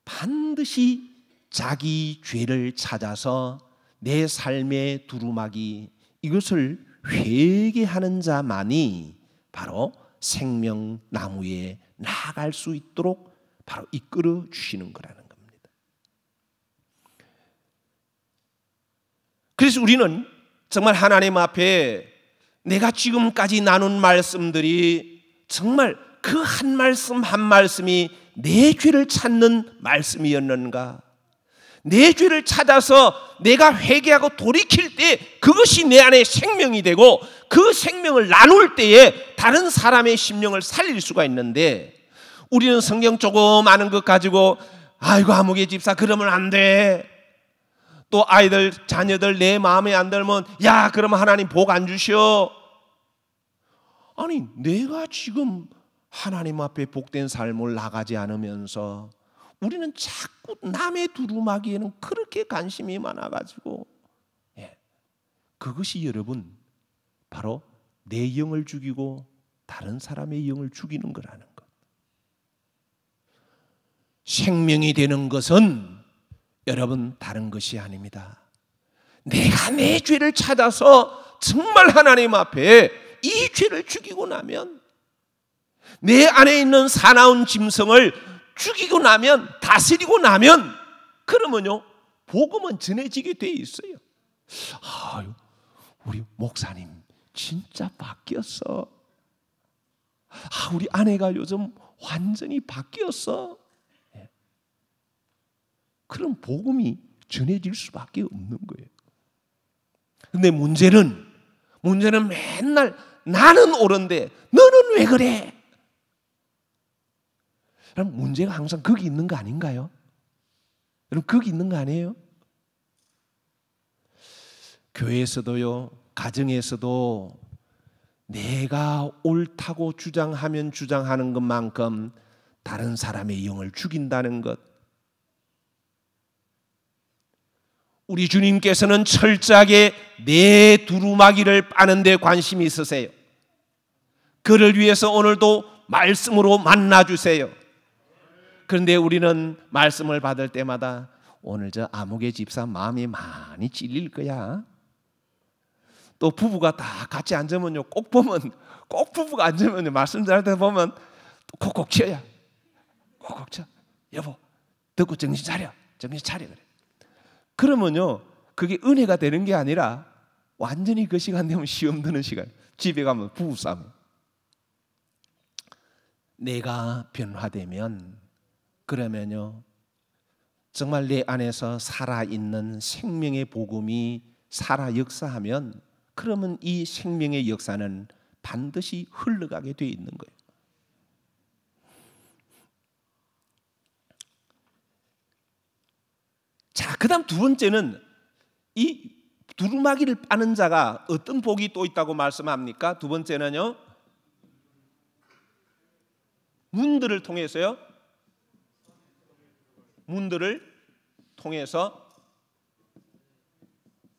반드시 자기 죄를 찾아서 내 삶의 두루마기 이것을 회개하는 자만이 바로 생명나무에 나아갈 수 있도록 바로 이끌어 주시는 거라는 겁니다. 그래서 우리는 정말 하나님 앞에 내가 지금까지 나눈 말씀들이 정말 그 한 말씀 한 말씀이 내 죄를 찾는 말씀이었는가? 내 죄를 찾아서 내가 회개하고 돌이킬 때 그것이 내 안에 생명이 되고 그 생명을 나눌 때에 다른 사람의 심령을 살릴 수가 있는데 우리는 성경 조금 아는 것 가지고 아이고 아무개 집사 그러면 안 돼. 또 아이들 자녀들 내 마음에 안 들면 야 그러면 하나님 복 안 주셔. 아니 내가 지금 하나님 앞에 복된 삶을 나가지 않으면서 우리는 자꾸 남의 두루마기에는 그렇게 관심이 많아가지고 그것이 여러분 바로 내 영을 죽이고 다른 사람의 영을 죽이는 거라는 것. 생명이 되는 것은 여러분 다른 것이 아닙니다. 내가 내 죄를 찾아서 정말 하나님 앞에 이 죄를 죽이고 나면 내 안에 있는 사나운 짐승을 죽이고 나면 다스리고 나면 그러면요 복음은 전해지게 돼 있어요. 아유, 우리 목사님 진짜 바뀌었어. 아, 우리 아내가 요즘 완전히 바뀌었어. 그런 복음이 전해질 수밖에 없는 거예요. 근데 문제는 맨날 나는 옳은데 너는 왜 그래? 그럼 문제가 항상 거기 있는 거 아닌가요? 여러분 거기 있는 거 아니에요? 교회에서도요, 가정에서도 내가 옳다고 주장하면 주장하는 것만큼 다른 사람의 영을 죽인다는 것. 우리 주님께서는 철저하게 내 두루마기를 빠는 데 관심이 있으세요. 그를 위해서 오늘도 말씀으로 만나주세요. 그런데 우리는 말씀을 받을 때마다 오늘 저 아무개 집사 마음이 많이 찔릴 거야. 또 부부가 다 같이 앉으면요, 꼭 부부가 앉으면요, 말씀 잘 때 보면 콕콕 쳐야. 콕콕 쳐. 여보, 듣고 정신 차려. 그래. 그러면요, 그게 은혜가 되는 게 아니라 완전히 그 시간 되면 시험 드는 시간. 집에 가면 부부싸움. 내가 변화되면 그러면요, 정말 내 안에서 살아있는 생명의 복음이 살아 역사하면 그러면 이 생명의 역사는 반드시 흘러가게 돼 있는 거예요. 자, 그 다음 두 번째는 이 두루마기를 빠는 자가 어떤 복이 또 있다고 말씀합니까? 두 번째는요, 문들을 통해서요. 문들을 통해서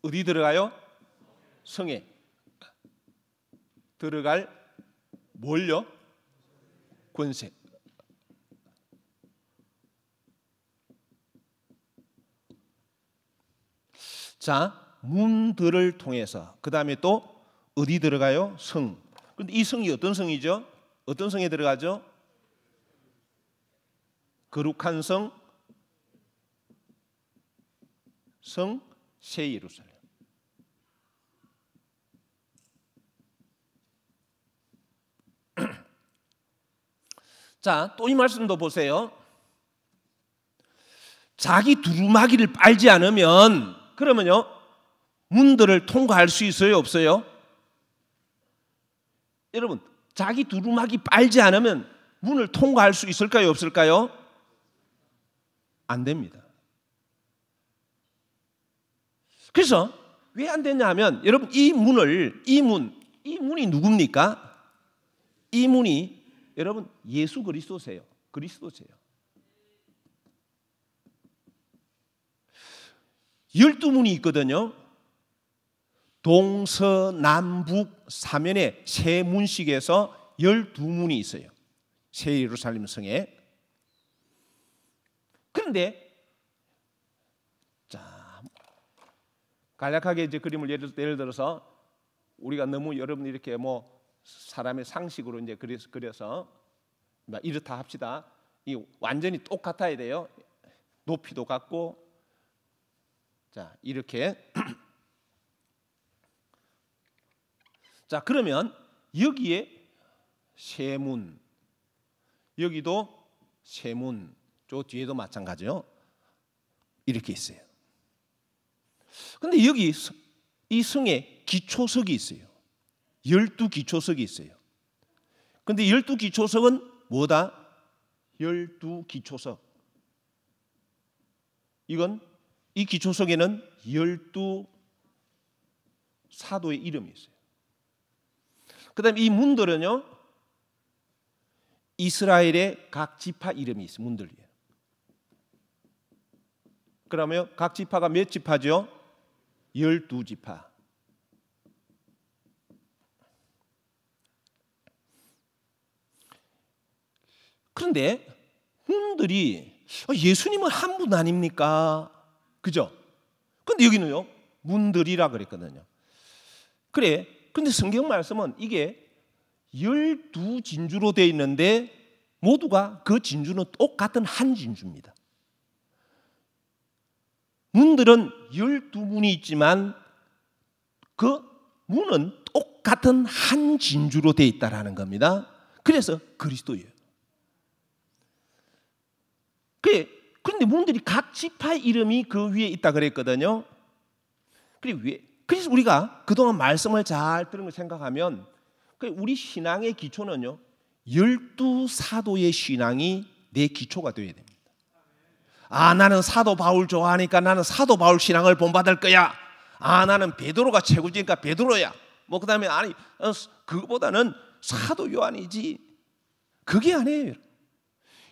어디 들어가요? 성에 들어갈 뭘요? 권세. 자, 문들을 통해서 그 다음에 또 어디 들어가요? 성. 그런데 이 성이 어떤 성이죠? 어떤 성에 들어가죠? 거룩한 성, 성 새 예루살렘. 자, 또 이 말씀도 보세요. 자기 두루마기를 빨지 않으면 그러면요, 문들을 통과할 수 있어요, 없어요? 여러분, 자기 두루마기 빨지 않으면 문을 통과할 수 있을까요, 없을까요? 안 됩니다. 그래서 왜 안 되냐 하면 여러분, 이 문이 누굽니까? 이 문이 여러분 예수 그리스도세요. 그리스도세요. 12문이 있거든요. 동서남북 사면에 세 문씩에서 12문이 있어요. 새 예루살렘 성에. 그런데 자, 간략하게 이제 그림을 예를 들어서 우리가 너무 여러분 이렇게 뭐 사람의 상식으로 이제 그려서 이렇다 합시다. 이 완전히 똑같아야 돼요. 높이도 같고. 자, 이렇게. 자, 그러면 여기에 세문, 여기도 세문, 저 뒤에도 마찬가지요. 이렇게 있어요. 근데 여기 이 성에 기초석이 있어요. 12기초석이 있어요. 근데 12기초석은 뭐다? 12기초석. 이건 이 기초석에는 12사도의 이름이 있어요. 그 다음에 이 문들은요, 이스라엘의 각 지파 이름이 있어요. 문들이에요. 그러면 각 지파가 몇 지파죠? 12지파. 그런데 문들이 예수님은 한 분 아닙니까? 그죠? 근데 여기는요, 문들이라 그랬거든요. 그래, 근데 성경 말씀은 이게 12진주로 되어 있는데 모두가 그 진주는 똑같은 한 진주입니다. 문들은 12문이 있지만 그 문은 똑같은 한 진주로 되어 있다라는 겁니다. 그래서 그리스도예요. 그런데 문들이 각 지파의 이름이 그 위에 있다 그랬거든요. 그래서 우리가 그동안 말씀을 잘 들은 걸 생각하면 우리 신앙의 기초는요, 12사도의 신앙이 내 기초가 되어야 됩니다. 아, 나는 사도 바울 좋아하니까 나는 사도 바울 신앙을 본받을 거야. 아, 나는 베드로가 최고지니까 베드로야. 뭐 그다음에 아니, 그거보다는 사도 요한이지. 그게 아니에요.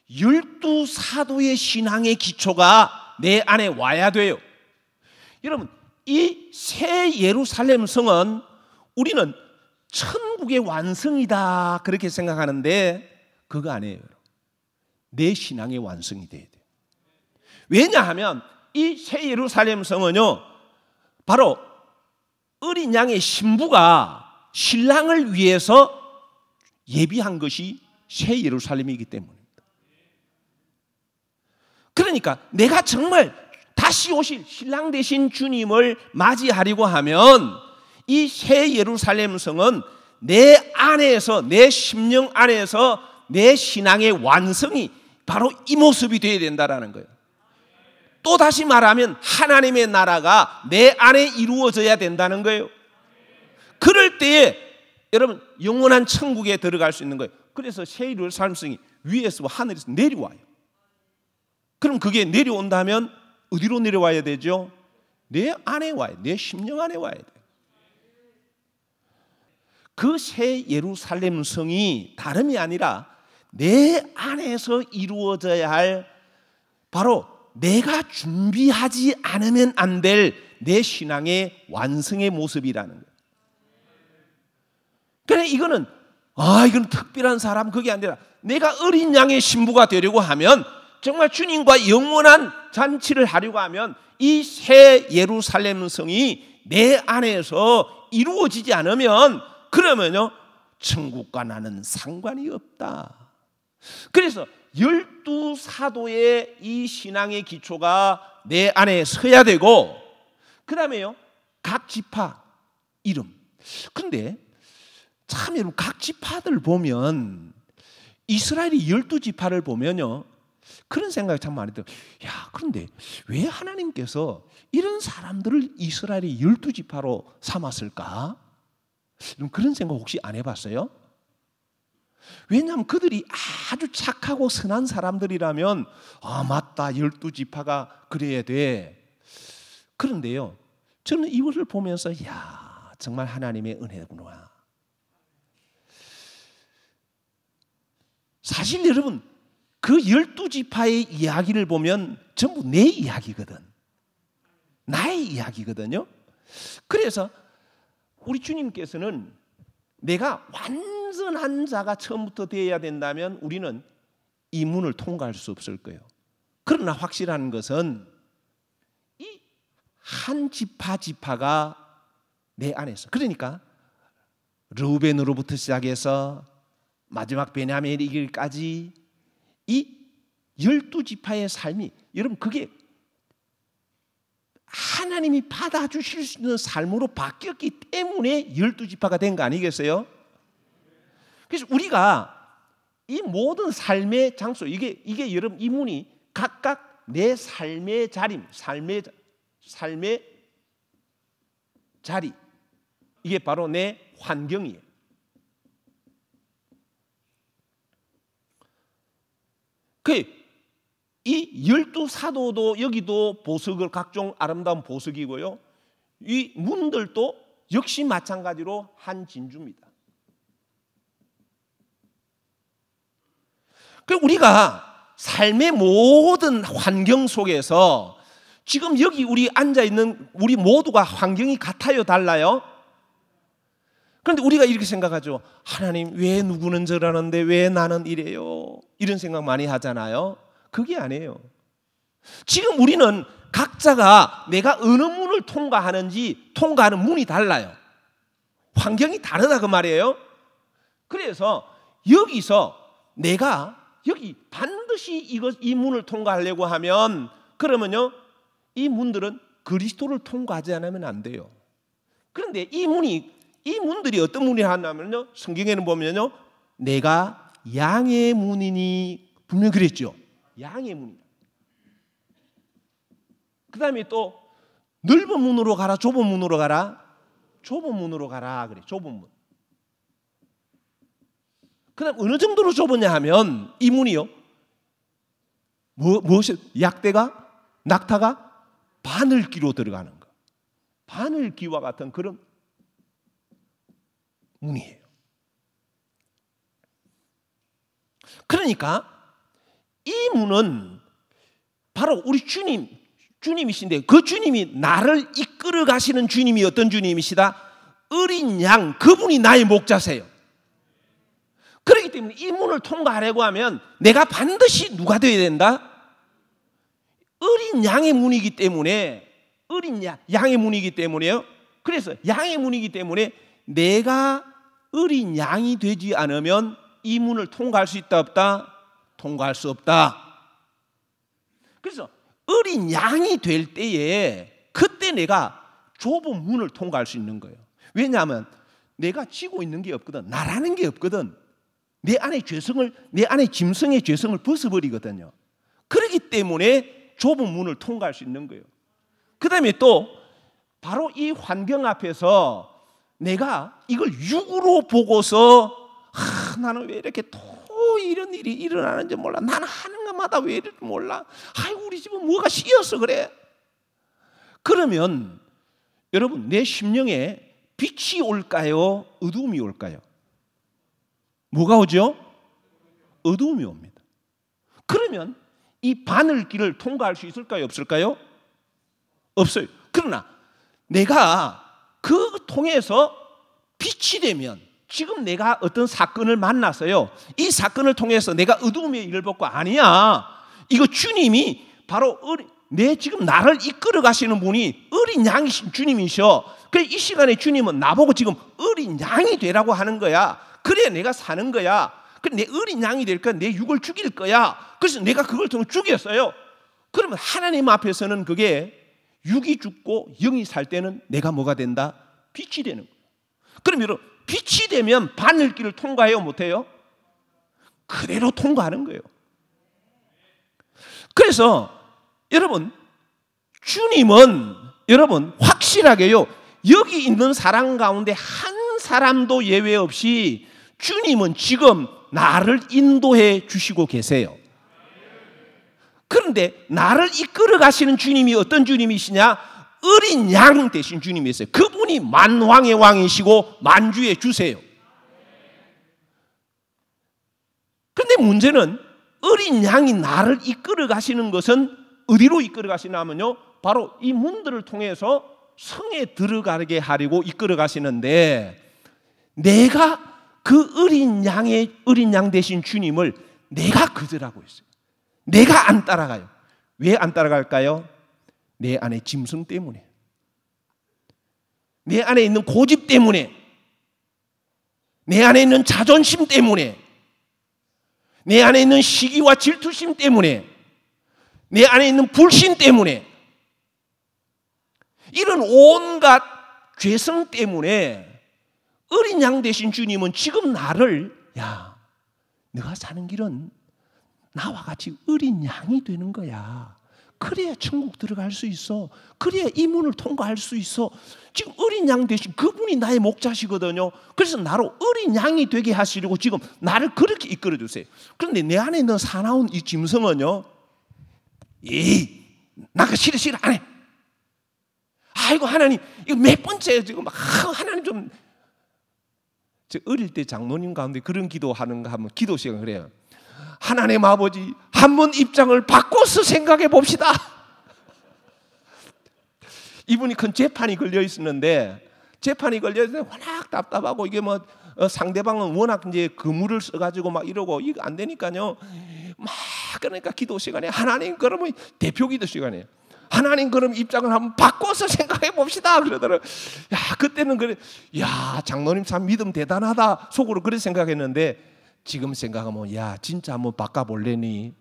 12사도의 신앙의 기초가 내 안에 와야 돼요. 여러분, 이 새 예루살렘 성은 우리는 천국의 완성이다 그렇게 생각하는데 그거 아니에요. 내 신앙의 완성이 돼야 돼요. 왜냐하면 이 새 예루살렘 성은요, 바로 어린 양의 신부가 신랑을 위해서 예비한 것이 새 예루살렘이기 때문입니다. 그러니까 내가 정말 다시 오실 신랑 되신 주님을 맞이하려고 하면 이 새 예루살렘 성은 내 안에서, 내 심령 안에서 내 신앙의 완성이 바로 이 모습이 되어야 된다는 거예요. 또 다시 말하면 하나님의 나라가 내 안에 이루어져야 된다는 거예요. 그럴 때에 여러분 영원한 천국에 들어갈 수 있는 거예요. 그래서 새 예루살렘 성이 위에서 하늘에서 내려와요. 그럼 그게 내려온다면 어디로 내려와야 되죠? 내 안에 와야, 내 심령 안에 와야 돼요. 그 새 예루살렘 성이 다름이 아니라 내 안에서 이루어져야 할 바로 내가 준비하지 않으면 안 될 내 신앙의 완성의 모습이라는 거예요. 그래, 이거는 특별한 사람 그게 아니라 내가 어린 양의 신부가 되려고 하면 정말 주님과 영원한 잔치를 하려고 하면 이 새 예루살렘 성이 내 안에서 이루어지지 않으면 그러면요 천국과 나는 상관이 없다. 그래서 12사도의 이 신앙의 기초가 내 안에 서야 되고 그 다음에요 각 지파 이름. 근데 참 여러분 각 지파들 보면 이스라엘이 12지파를 보면요 그런 생각이 참 많이 들어요. 야, 그런데 왜 하나님께서 이런 사람들을 이스라엘의 12지파로 삼았을까? 그런 생각 혹시 안 해봤어요? 왜냐하면 그들이 아주 착하고 선한 사람들이라면 맞다 12지파가 그래야 돼. 그런데요 저는 이것을 보면서 야 정말 하나님의 그 12지파의 이야기를 보면 전부 내 이야기거든. 나의 이야기거든요. 그래서 우리 주님께서는 내가 완전한 자가 처음부터 되어야 된다면 우리는 이 문을 통과할 수 없을 거예요. 그러나 확실한 것은 이 한 지파가 내 안에서, 그러니까 르우벤으로부터 시작해서 마지막 베냐민에 이르기까지 이 12지파의 삶이, 여러분 그게 하나님이 받아주실 수 있는 삶으로 바뀌었기 때문에 12지파가 된 거 아니겠어요? 그래서 우리가 이 모든 삶의 장소, 이게 여러분 이 문이 각각 내 삶의 자림, 삶의 자리, 이게 바로 내 환경이에요. 이 12사도도 여기도 보석을, 각종 아름다운 보석이고요. 이 문들도 역시 마찬가지로 한 진주입니다. 우리가 삶의 모든 환경 속에서 지금 여기 우리 앉아있는 우리 모두가 환경이 같아요, 달라요? 그런데 우리가 이렇게 생각하죠. 하나님, 왜 누구는 저러는데 왜 나는 이래요? 이런 생각 많이 하잖아요. 그게 아니에요. 지금 우리는 각자가 내가 어느 문을 통과하는지 통과하는 문이 달라요. 환경이 다르다 그 말이에요. 그래서 여기서 내가 여기 반드시 이 문을 통과하려고 하면, 그러면요 이 문들은 그리스도를 통과하지 않으면 안 돼요. 그런데 이 문들이 어떤 문이냐면요, 성경에는 보면요, 내가 양의 문이니, 분명히 그랬죠. 양의 문이다. 그 다음에 또 넓은 문으로 가라, 좁은 문으로 가라? 좁은 문으로 가라 그래. 좁은 문. 그 다음 어느 정도로 좁으냐 하면 이 문이요, 무엇이 약대가, 낙타가 바늘귀로 들어가는 거, 바늘귀와 같은 그런 문이에요. 그러니까 이 문은 바로 우리 주님이신데, 그 주님이 나를 이끌어 가시는 주님이 어떤 주님이시다? 어린 양, 그분이 나의 목자세요. 그렇기 때문에 이 문을 통과하려고 하면 내가 반드시 누가 되어야 된다? 어린 양의 문이기 때문에, 양의 문이기 때문에요. 그래서 양의 문이기 때문에 내가 어린 양이 되지 않으면 이 문을 통과할 수 있다 없다? 통과할 수 없다. 그래서 어린 양이 될 때에 그때 내가 좁은 문을 통과할 수 있는 거예요. 왜냐하면 내가 지고 있는 게 없거든. 나라는 게 없거든. 내 안에 짐승의 죄성을 벗어버리거든요. 그렇기 때문에 좁은 문을 통과할 수 있는 거예요. 그 다음에 또 바로 이 환경 앞에서 내가 이걸 육으로 보고서 나는 왜 이렇게 또 이런 일이 일어나는지 몰라. 나는 하는 것마다 왜 이럴지 몰라. 아이고 우리 집은 뭐가 씌어서 그래. 그러면 여러분 내 심령에 빛이 올까요? 어두움이 올까요? 뭐가 오죠? 어두움이 옵니다. 그러면 이 바늘길을 통과할 수 있을까요? 없을까요? 없어요. 그러나 내가 그 통해서 빛이 되면, 지금 내가 어떤 사건을 만났어요. 이 사건을 통해서 내가 어두움의 일을 벗고, 아니야, 이거 주님이 바로 지금 나를 이끌어 가시는 분이 어린 양이신 주님이셔. 그래서 이 시간에 주님은 나보고 지금 어린 양이 되라고 하는 거야. 그래야 내가 사는 거야. 그래, 내 어린 양이 될 거야. 내 육을 죽일 거야. 그래서 내가 그걸 통해 죽였어요. 그러면 하나님 앞에서는 그게 육이 죽고 영이 살 때는 내가 뭐가 된다? 빛이 되는 거예요. 그럼 여러분, 빛이 되면 바늘길을 통과해요? 못해요? 그대로 통과하는 거예요. 그래서 여러분, 주님은 여러분 확실하게요, 여기 있는 사람 가운데 한 사람도 예외 없이 주님은 지금 나를 인도해 주시고 계세요. 그런데 나를 이끌어 가시는 주님이 어떤 주님이시냐? 어린 양 대신 주님이세요. 그분이 만왕의 왕이시고 만주의 주세요. 그런데 문제는 어린 양이 나를 이끌어 가시는 것은 어디로 이끌어 가시냐면요, 바로 이 문들을 통해서 성에 들어가게 하려고 이끌어 가시는데, 내가 그 어린 양 대신 주님을 내가 거절하고 있어요. 내가 안 따라가요. 왜 안 따라갈까요? 내 안에 짐승 때문에, 내 안에 있는 고집 때문에, 내 안에 있는 자존심 때문에, 내 안에 있는 시기와 질투심 때문에, 내 안에 있는 불신 때문에, 이런 온갖 죄성 때문에 어린 양 되신 주님은 지금 나를, 야, 너가 사는 길은 나와 같이 어린 양이 되는 거야. 그래야 천국 들어갈 수 있어. 그래야 이 문을 통과할 수 있어. 지금 어린 양 되신 그분이 나의 목자시거든요. 그래서 나로 어린 양이 되게 하시려고 지금 나를 그렇게 이끌어 주세요. 그런데 내 안에 있는 사나운 이 짐승은요, 나 그거 싫어 안 해. 아이고 하나님, 이거 몇 번째 지금 하나님 좀. 저 어릴 때 장로님 가운데 그런 기도하는 거 하면 기도 시간 그래요. 하나님 아버지, 한번 입장을 바꿔서 생각해 봅시다. 이분이 큰 재판이 걸려 있었는데, 재판이 걸려 있는데 워낙 답답하고, 이게 뭐 상대방은 워낙 이제 그물을 써가지고 막 이러고 이거 안 되니까요. 막 그러니까 기도 시간에 하나님 그러면 대표 기도 시간이에요. 하나님 그럼 입장을 한번 바꿔서 생각해 봅시다. 그러더라고요. 야, 그때는 그래, 야, 장로님 참 믿음 대단하다 속으로 그렇게 생각했는데, 지금 생각하면 야, 진짜 한번 바꿔볼래니?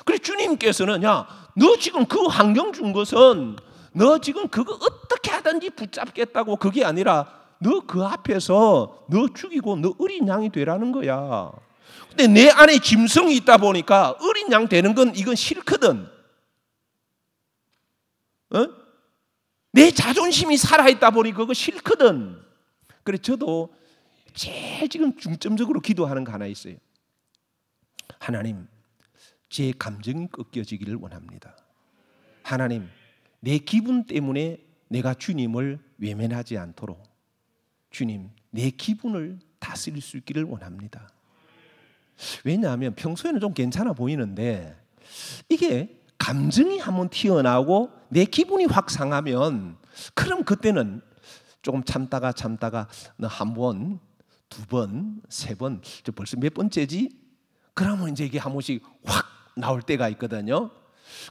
그래, 주님께서는 야, 너 지금 그 환경 준 것은 너 지금 그거 어떻게 하든지 붙잡겠다고, 그게 아니라 너 그 앞에서 너 죽이고 너 어린 양이 되라는 거야. 근데 내 안에 짐승이 있다 보니까 어린 양 되는 건 이건 싫거든. 내 자존심이 살아있다 보니 그거 싫거든. 그래, 저도 제일 지금 중점적으로 기도하는 거 하나 있어요. 하나님, 제 감정이 꺾여지기를 원합니다. 하나님, 내 기분 때문에 내가 주님을 외면하지 않도록 주님, 내 기분을 다스릴 수 있기를 원합니다. 왜냐하면 평소에는 좀 괜찮아 보이는데, 이게 감정이 한번 튀어나오고 내 기분이 확 상하면, 그럼 그때는 조금 참다가 너 한 번, 두 번, 세 번, 벌써 몇 번째지? 그러면 이제 이게 한 번씩 확 나올 때가 있거든요.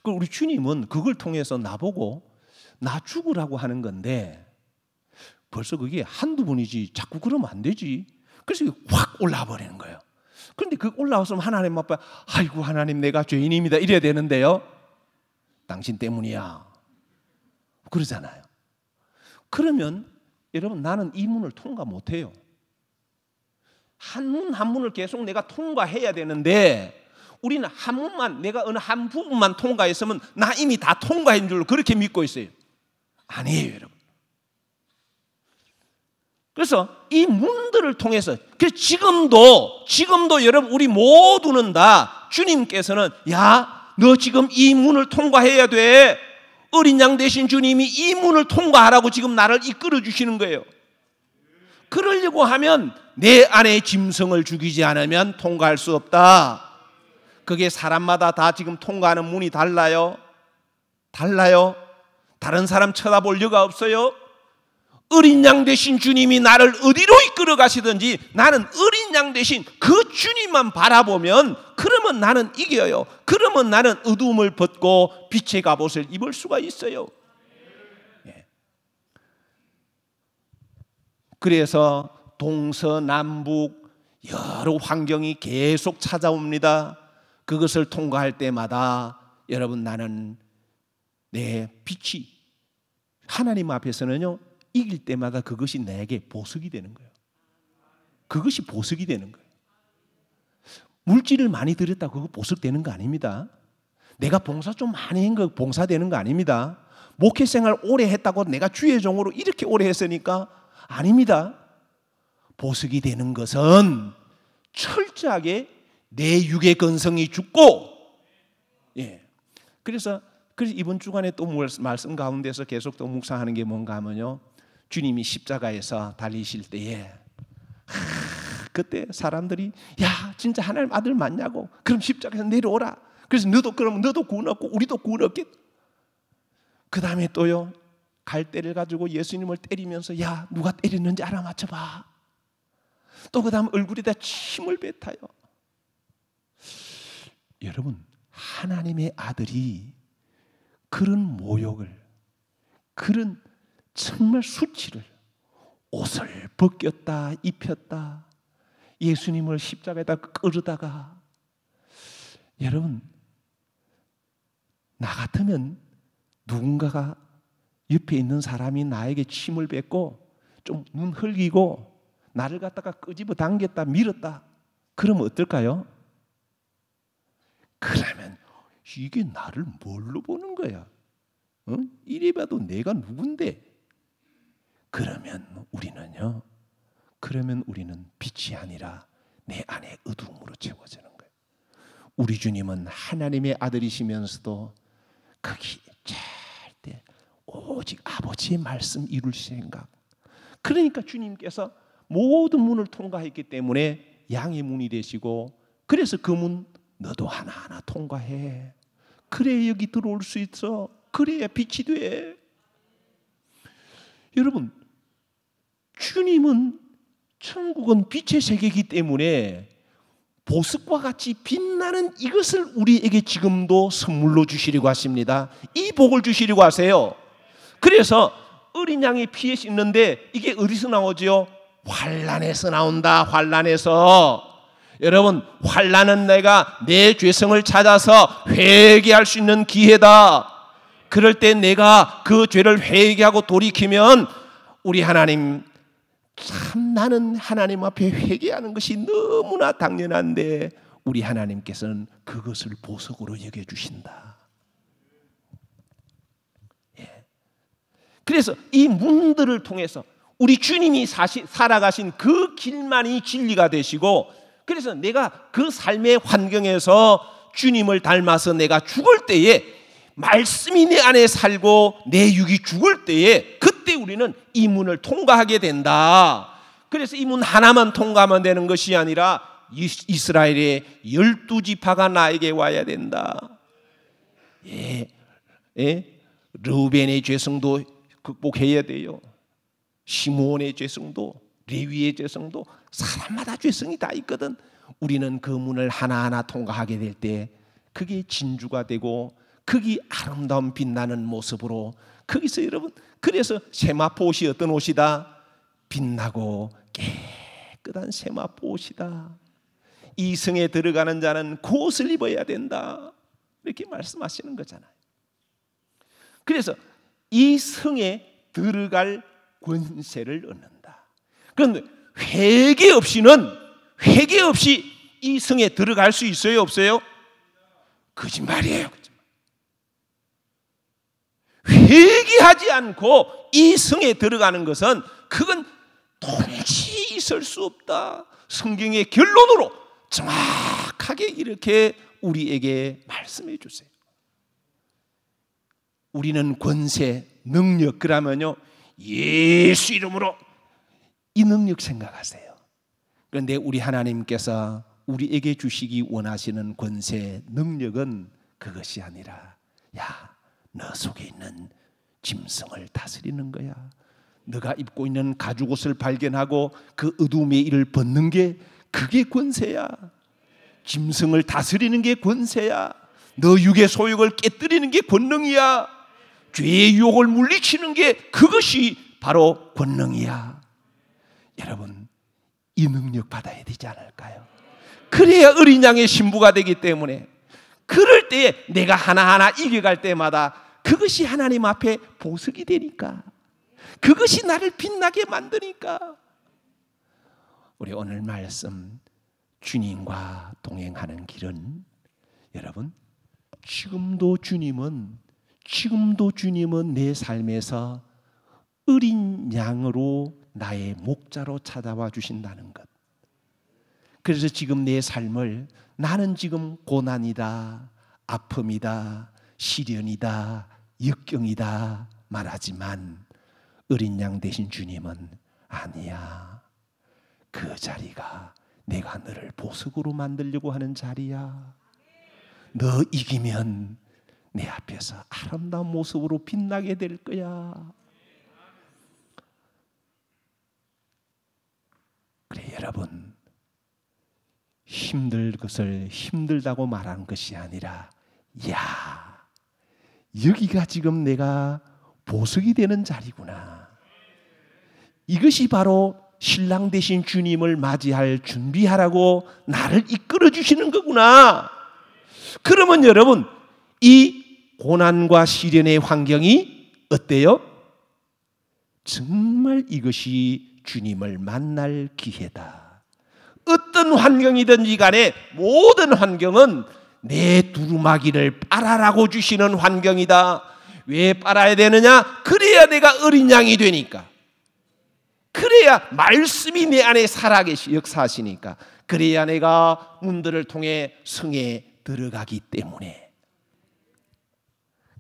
우리 주님은 그걸 통해서 나보고 나 죽으라고 하는 건데, 벌써 그게 한두 번이지 자꾸 그러면 안 되지. 그래서 확 올라와 버리는 거예요. 그런데 그 올라왔으면 하나님 앞에, 아이고 하나님 내가 죄인입니다 이래야 되는데요, 당신 때문이야 그러잖아요. 그러면 여러분, 나는 이 문을 통과 못해요. 한 문 한 문을 계속 내가 통과해야 되는데, 우리는 한 문만, 내가 어느 한 부분만 통과했으면 나 이미 다 통과한 줄로 그렇게 믿고 있어요. 아니에요, 여러분. 그래서 이 문들을 통해서, 그래서 지금도 여러분, 우리 모두는 다 주님께서는, 야, 너 지금 이 문을 통과해야 돼. 어린 양 대신 주님이 이 문을 통과하라고 지금 나를 이끌어 주시는 거예요. 그러려고 하면 내 안에 짐승을 죽이지 않으면 통과할 수 없다. 그게 사람마다 다 지금 통과하는 문이 달라요. 다른 사람 쳐다볼 여가 없어요. 어린 양 대신 주님이 나를 어디로 이끌어 가시든지 나는 어린 양 대신 그 주님만 바라보면, 그러면 나는 이겨요. 그러면 나는 어두움을 벗고 빛의 갑옷을 입을 수가 있어요. 그래서 동서남북 여러 환경이 계속 찾아옵니다. 그것을 통과할 때마다 여러분, 나는 내 빛이 하나님 앞에서는요, 이길 때마다 그것이 내게 보석이 되는 거예요. 그것이 보석이 되는 거예요. 물질을 많이 들였다고 그거 보석 되는 거 아닙니다. 내가 봉사 좀 많이 한 거 봉사 되는 거 아닙니다. 목회 생활 오래 했다고 내가 주의 종으로 이렇게 오래 했으니까 아닙니다. 보석이 되는 것은 철저하게 내 육의 건성이 죽고, 그래서 이번 주간에 또 말씀 가운데서 계속 또 묵상하는 게 뭔가 하면요, 주님이 십자가에서 달리실 때에 그때 사람들이 야 진짜 하나님 아들 맞냐고, 그럼 십자가에서 내려오라. 그래서 그럼 너도 구원 얻고 우리도 구원 얻겠. 그 다음에 또요, 갈대를 가지고 예수님을 때리면서 야 누가 때렸는지 알아맞혀봐. 또 그 다음 얼굴에다 침을 뱉어요. 여러분, 하나님의 아들이 그런 모욕을, 그런 정말 수치를 옷을 벗겼다 입혔다, 예수님을 십자가에다 끌어다가, 여러분 나 같으면 누군가가 옆에 있는 사람이 나에게 침을 뱉고 좀 눈 흘기고 나를 갖다가 끄집어 당겼다 밀었다 그러면 어떨까요? 그러면 이게 나를 뭘로 보는 거야? 이래 봐도 내가 누군데? 그러면 우리는 빛이 아니라 내 안에 어두움으로 채워지는 거예요. 우리 주님은 하나님의 아들이시면서도 거기 절대 오직 아버지의 말씀 이룰 생각. 그러니까 주님께서 모든 문을 통과했기 때문에 양의 문이 되시고, 그래서 그 문 너도 하나하나 통과해. 그래야 여기 들어올 수 있어. 그래야 빛이 돼. 여러분, 주님은 천국은 빛의 세계이기 때문에 보석과 같이 빛나는 이것을 우리에게 지금도 선물로 주시려고 하십니다. 이 복을 주시려고 하세요. 그래서 어린 양의 피에 씻는데 이게 어디서 나오죠? 환난에서 나온다. 환난에서. 여러분, 환난은 내가 내 죄성을 찾아서 회개할 수 있는 기회다. 그럴 때 내가 그 죄를 회개하고 돌이키면 우리 하나님, 참 나는 하나님 앞에 회개하는 것이 너무나 당연한데 우리 하나님께서는 그것을 보석으로 여겨주신다. 예. 그래서 이 문들을 통해서 우리 주님이 살아가신 그 길만이 진리가 되시고, 그래서 내가 그 삶의 환경에서 주님을 닮아서 내가 죽을 때에 말씀이 내 안에 살고 내 육이 죽을 때에 그때 우리는 이 문을 통과하게 된다. 그래서 이 문 하나만 통과하면 되는 것이 아니라 이스라엘의 12지파가 나에게 와야 된다. 예. 르우벤의 죄성도 극복해야 돼요. 시므온의 죄성도, 레위의 죄성도, 사람마다 죄성이 다 있거든. 우리는 그 문을 하나하나 통과하게 될 때 그게 진주가 되고 그게 아름다운 빛나는 모습으로, 거기서 여러분, 그래서 세마포 옷이 어떤 옷이다? 빛나고 깨끗한 세마포 옷이다. 이 성에 들어가는 자는 그 옷을 입어야 된다. 이렇게 말씀하시는 거잖아요. 그래서 이 성에 들어갈 권세를 얻는다. 그런데 회개 없이 이 성에 들어갈 수 있어요, 없어요? 거짓말이에요. 회개하지 않고 이 성에 들어가는 것은 그건 도무지 있을 수 없다. 성경의 결론으로 정확하게 이렇게 우리에게 말씀해 주세요. 우리는 권세, 능력, 그러면요 예수 이름으로 이 능력 생각하세요. 그런데 우리 하나님께서 우리에게 주시기 원하시는 권세, 능력은 그것이 아니라 야, 너 속에 있는 짐승을 다스리는 거야. 너가 입고 있는 가죽옷을 발견하고 그 어둠의 일을 벗는 게 그게 권세야. 짐승을 다스리는 게 권세야. 너 육의 소욕을 깨뜨리는 게 권능이야. 죄의 유혹을 물리치는 게 그것이 바로 권능이야. 여러분, 이 능력 받아야 되지 않을까요? 그래야 어린 양의 신부가 되기 때문에, 그럴 때에 내가 하나하나 이겨갈 때마다 그것이 하나님 앞에 보석이 되니까, 그것이 나를 빛나게 만드니까. 우리 오늘 말씀, 주님과 동행하는 길은, 여러분, 지금도 주님은 내 삶에서 어린 양으로 나의 목자로 찾아와 주신다는 것. 그래서 지금 내 삶을 나는 지금 고난이다, 아픔이다, 시련이다, 역경이다 말하지만 어린 양 되신 주님은 아니야. 그 자리가 내가 너를 보석으로 만들려고 하는 자리야. 너 이기면 내 앞에서 아름다운 모습으로 빛나게 될 거야. 그래, 여러분, 힘들 것을 힘들다고 말하는 것이 아니라, 야, 여기가 지금 내가 보석이 되는 자리구나. 이것이 바로 신랑 되신 주님을 맞이할 준비하라고 나를 이끌어 주시는 거구나. 그러면 여러분, 이 고난과 시련의 환경이 어때요? 정말 이것이 주님을 만날 기회다. 어떤 환경이든지 간에 모든 환경은 내 두루마기를 빨아라고 주시는 환경이다. 왜 빨아야 되느냐? 그래야 내가 어린 양이 되니까. 그래야 말씀이 내 안에 살아계시 역사하시니까. 그래야 내가 문들을 통해 성에 들어가기 때문에.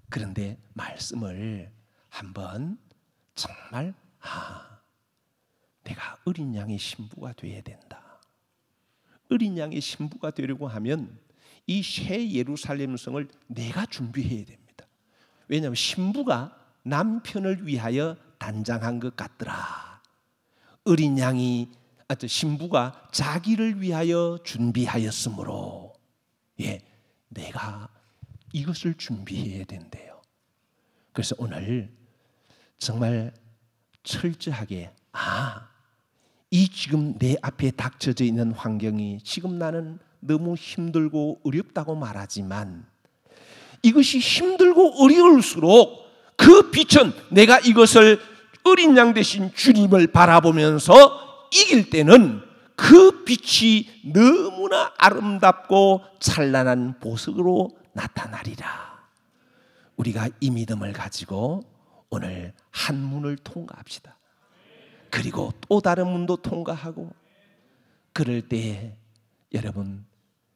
그런데 말씀을 한번 정말 내가 어린 양의 신부가 되어야 된다. 어린 양의 신부가 되려고 하면 이 새 예루살렘 성을 내가 준비해야 됩니다. 왜냐하면 신부가 남편을 위하여 단장한 것 같더라. 어린 양이 신부가 자기를 위하여 준비하였으므로 내가 이것을 준비해야 된대요. 그래서 오늘 정말 철저하게 이 지금 내 앞에 닥쳐져 있는 환경이 지금 나는 너무 힘들고 어렵다고 말하지만 이것이 힘들고 어려울수록 그 빛은 내가 이것을 어린 양 되신 주님을 바라보면서 이길 때는 그 빛이 너무나 아름답고 찬란한 보석으로 나타나리라. 우리가 이 믿음을 가지고 오늘 한 문을 통과합시다. 그리고 또 다른 문도 통과하고, 그럴 때 여러분,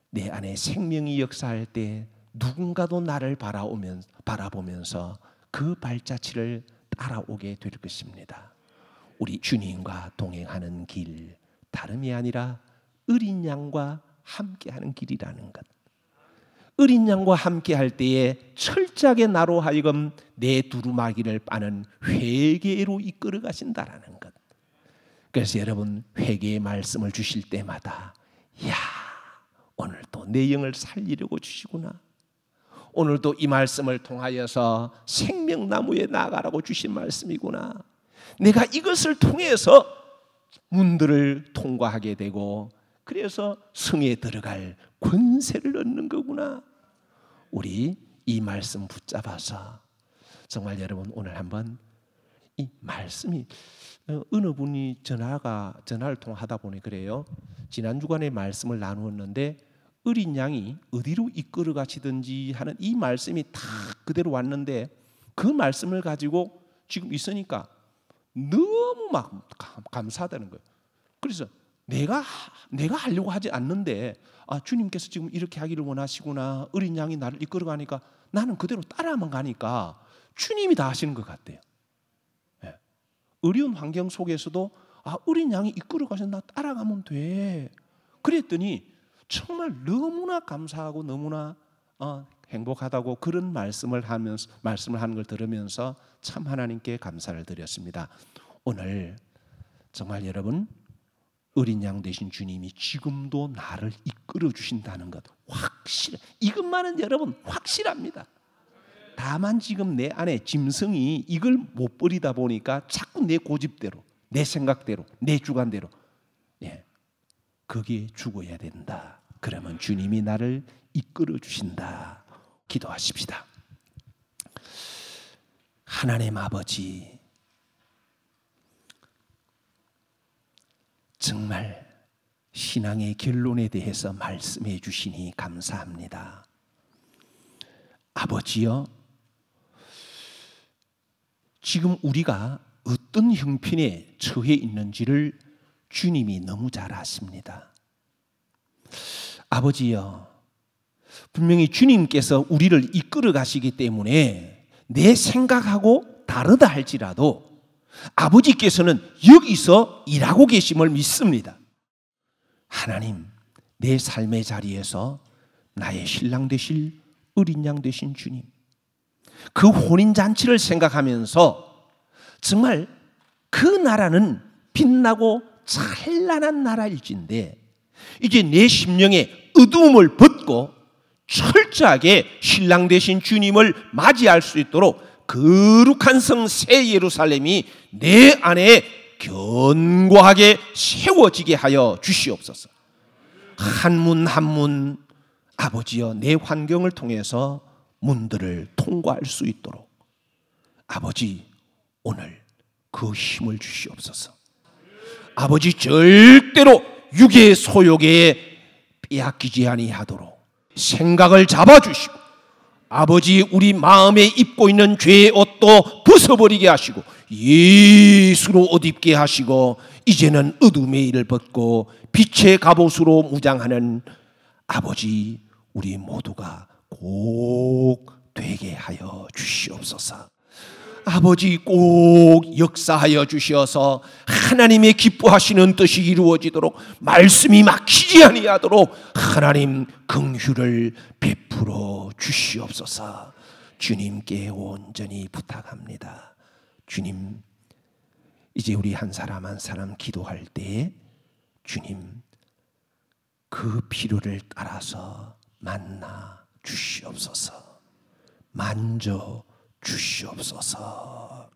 내 안에 생명이 역사할 때 누군가도 나를 바라보면서 그 발자취를 따라오게 될 것입니다. 우리 주님과 동행하는 길, 다름이 아니라 어린 양과 함께하는 길이라는 것. 어린 양과 함께할 때에 철저하게 나로 하여금 내 두루마기를 빠는 회개로 이끌어 가신다라는 것. 그래서 여러분, 회개의 말씀을 주실 때마다 오늘도 내 영을 살리려고 주시구나. 오늘도 이 말씀을 통하여서 생명나무에 나아가라고 주신 말씀이구나. 내가 이것을 통해서 문들을 통과하게 되고 그래서 성에 들어갈 권세를 얻는 거구나. 우리 이 말씀 붙잡아서 정말 여러분, 오늘 한번 이 말씀이 어느 분이 전화를 통하다 보니 그래요. 지난 주간에 말씀을 나누었는데 어린 양이 어디로 이끌어 가시든지 하는 이 말씀이 다 그대로 왔는데 그 말씀을 가지고 지금 있으니까 너무 막 감사하다는 거예요. 그래서 내가 하려고 하지 않는데 주님께서 지금 이렇게 하기를 원하시구나. 어린 양이 나를 이끌어 가니까 나는 그대로 따라만 가니까 주님이 다 하시는 것 같아요. 어려운 환경 속에서도 어린 양이 이끌어 가서 나 따라가면 돼. 그랬더니 정말 너무나 감사하고 너무나 행복하다고 그런 말씀을 하는 걸 들으면서 참 하나님께 감사를 드렸습니다. 오늘 정말 여러분, 어린 양 되신 주님이 지금도 나를 이끌어 주신다는 것 이것만은 여러분 확실합니다. 다만 지금 내 안에 짐승이 이걸 못 버리다 보니까 자꾸 내 고집대로, 내 생각대로, 내 주관대로 거기에 죽어야 된다. 그러면 주님이 나를 이끌어 주신다. 기도하십시다. 하나님 아버지, 정말 신앙의 결론에 대해서 말씀해 주시니 감사합니다. 아버지여, 지금 우리가 어떤 형편에 처해 있는지를 주님이 너무 잘 아십니다. 아버지여, 분명히 주님께서 우리를 이끌어 가시기 때문에 내 생각하고 다르다 할지라도 아버지께서는 여기서 일하고 계심을 믿습니다. 하나님, 내 삶의 자리에서 나의 신랑 되실 어린 양 되신 주님, 그 혼인잔치를 생각하면서 정말 그 나라는 빛나고 찬란한 나라일진데 이제 내 심령의 어두움을 벗고 철저하게 신랑 되신 주님을 맞이할 수 있도록 거룩한 성 새 예루살렘이 내 안에 견고하게 세워지게 하여 주시옵소서. 한 문 한 문 아버지여 내 환경을 통해서 문들을 통과할 수 있도록 아버지 오늘 그 힘을 주시옵소서. 아버지 절대로 육의 소욕에 빼앗기지 아니하도록 생각을 잡아주시고 아버지 우리 마음에 입고 있는 죄의 옷도 벗어버리게 하시고 예수로 옷 입게 하시고 이제는 어둠의 일을 벗고 빛의 갑옷으로 무장하는 아버지 우리 모두가 꼭 되게 하여 주시옵소서. 아버지 꼭 역사하여 주시어서 하나님의 기뻐하시는 뜻이 이루어지도록 말씀이 막히지 아니하도록 하나님 긍휼을 베풀어 주시옵소서. 주님께 온전히 부탁합니다. 주님, 이제 우리 한 사람 한 사람 기도할 때 주님 그 필요를 따라서 만나 주시옵소서. 만져 주시옵소서.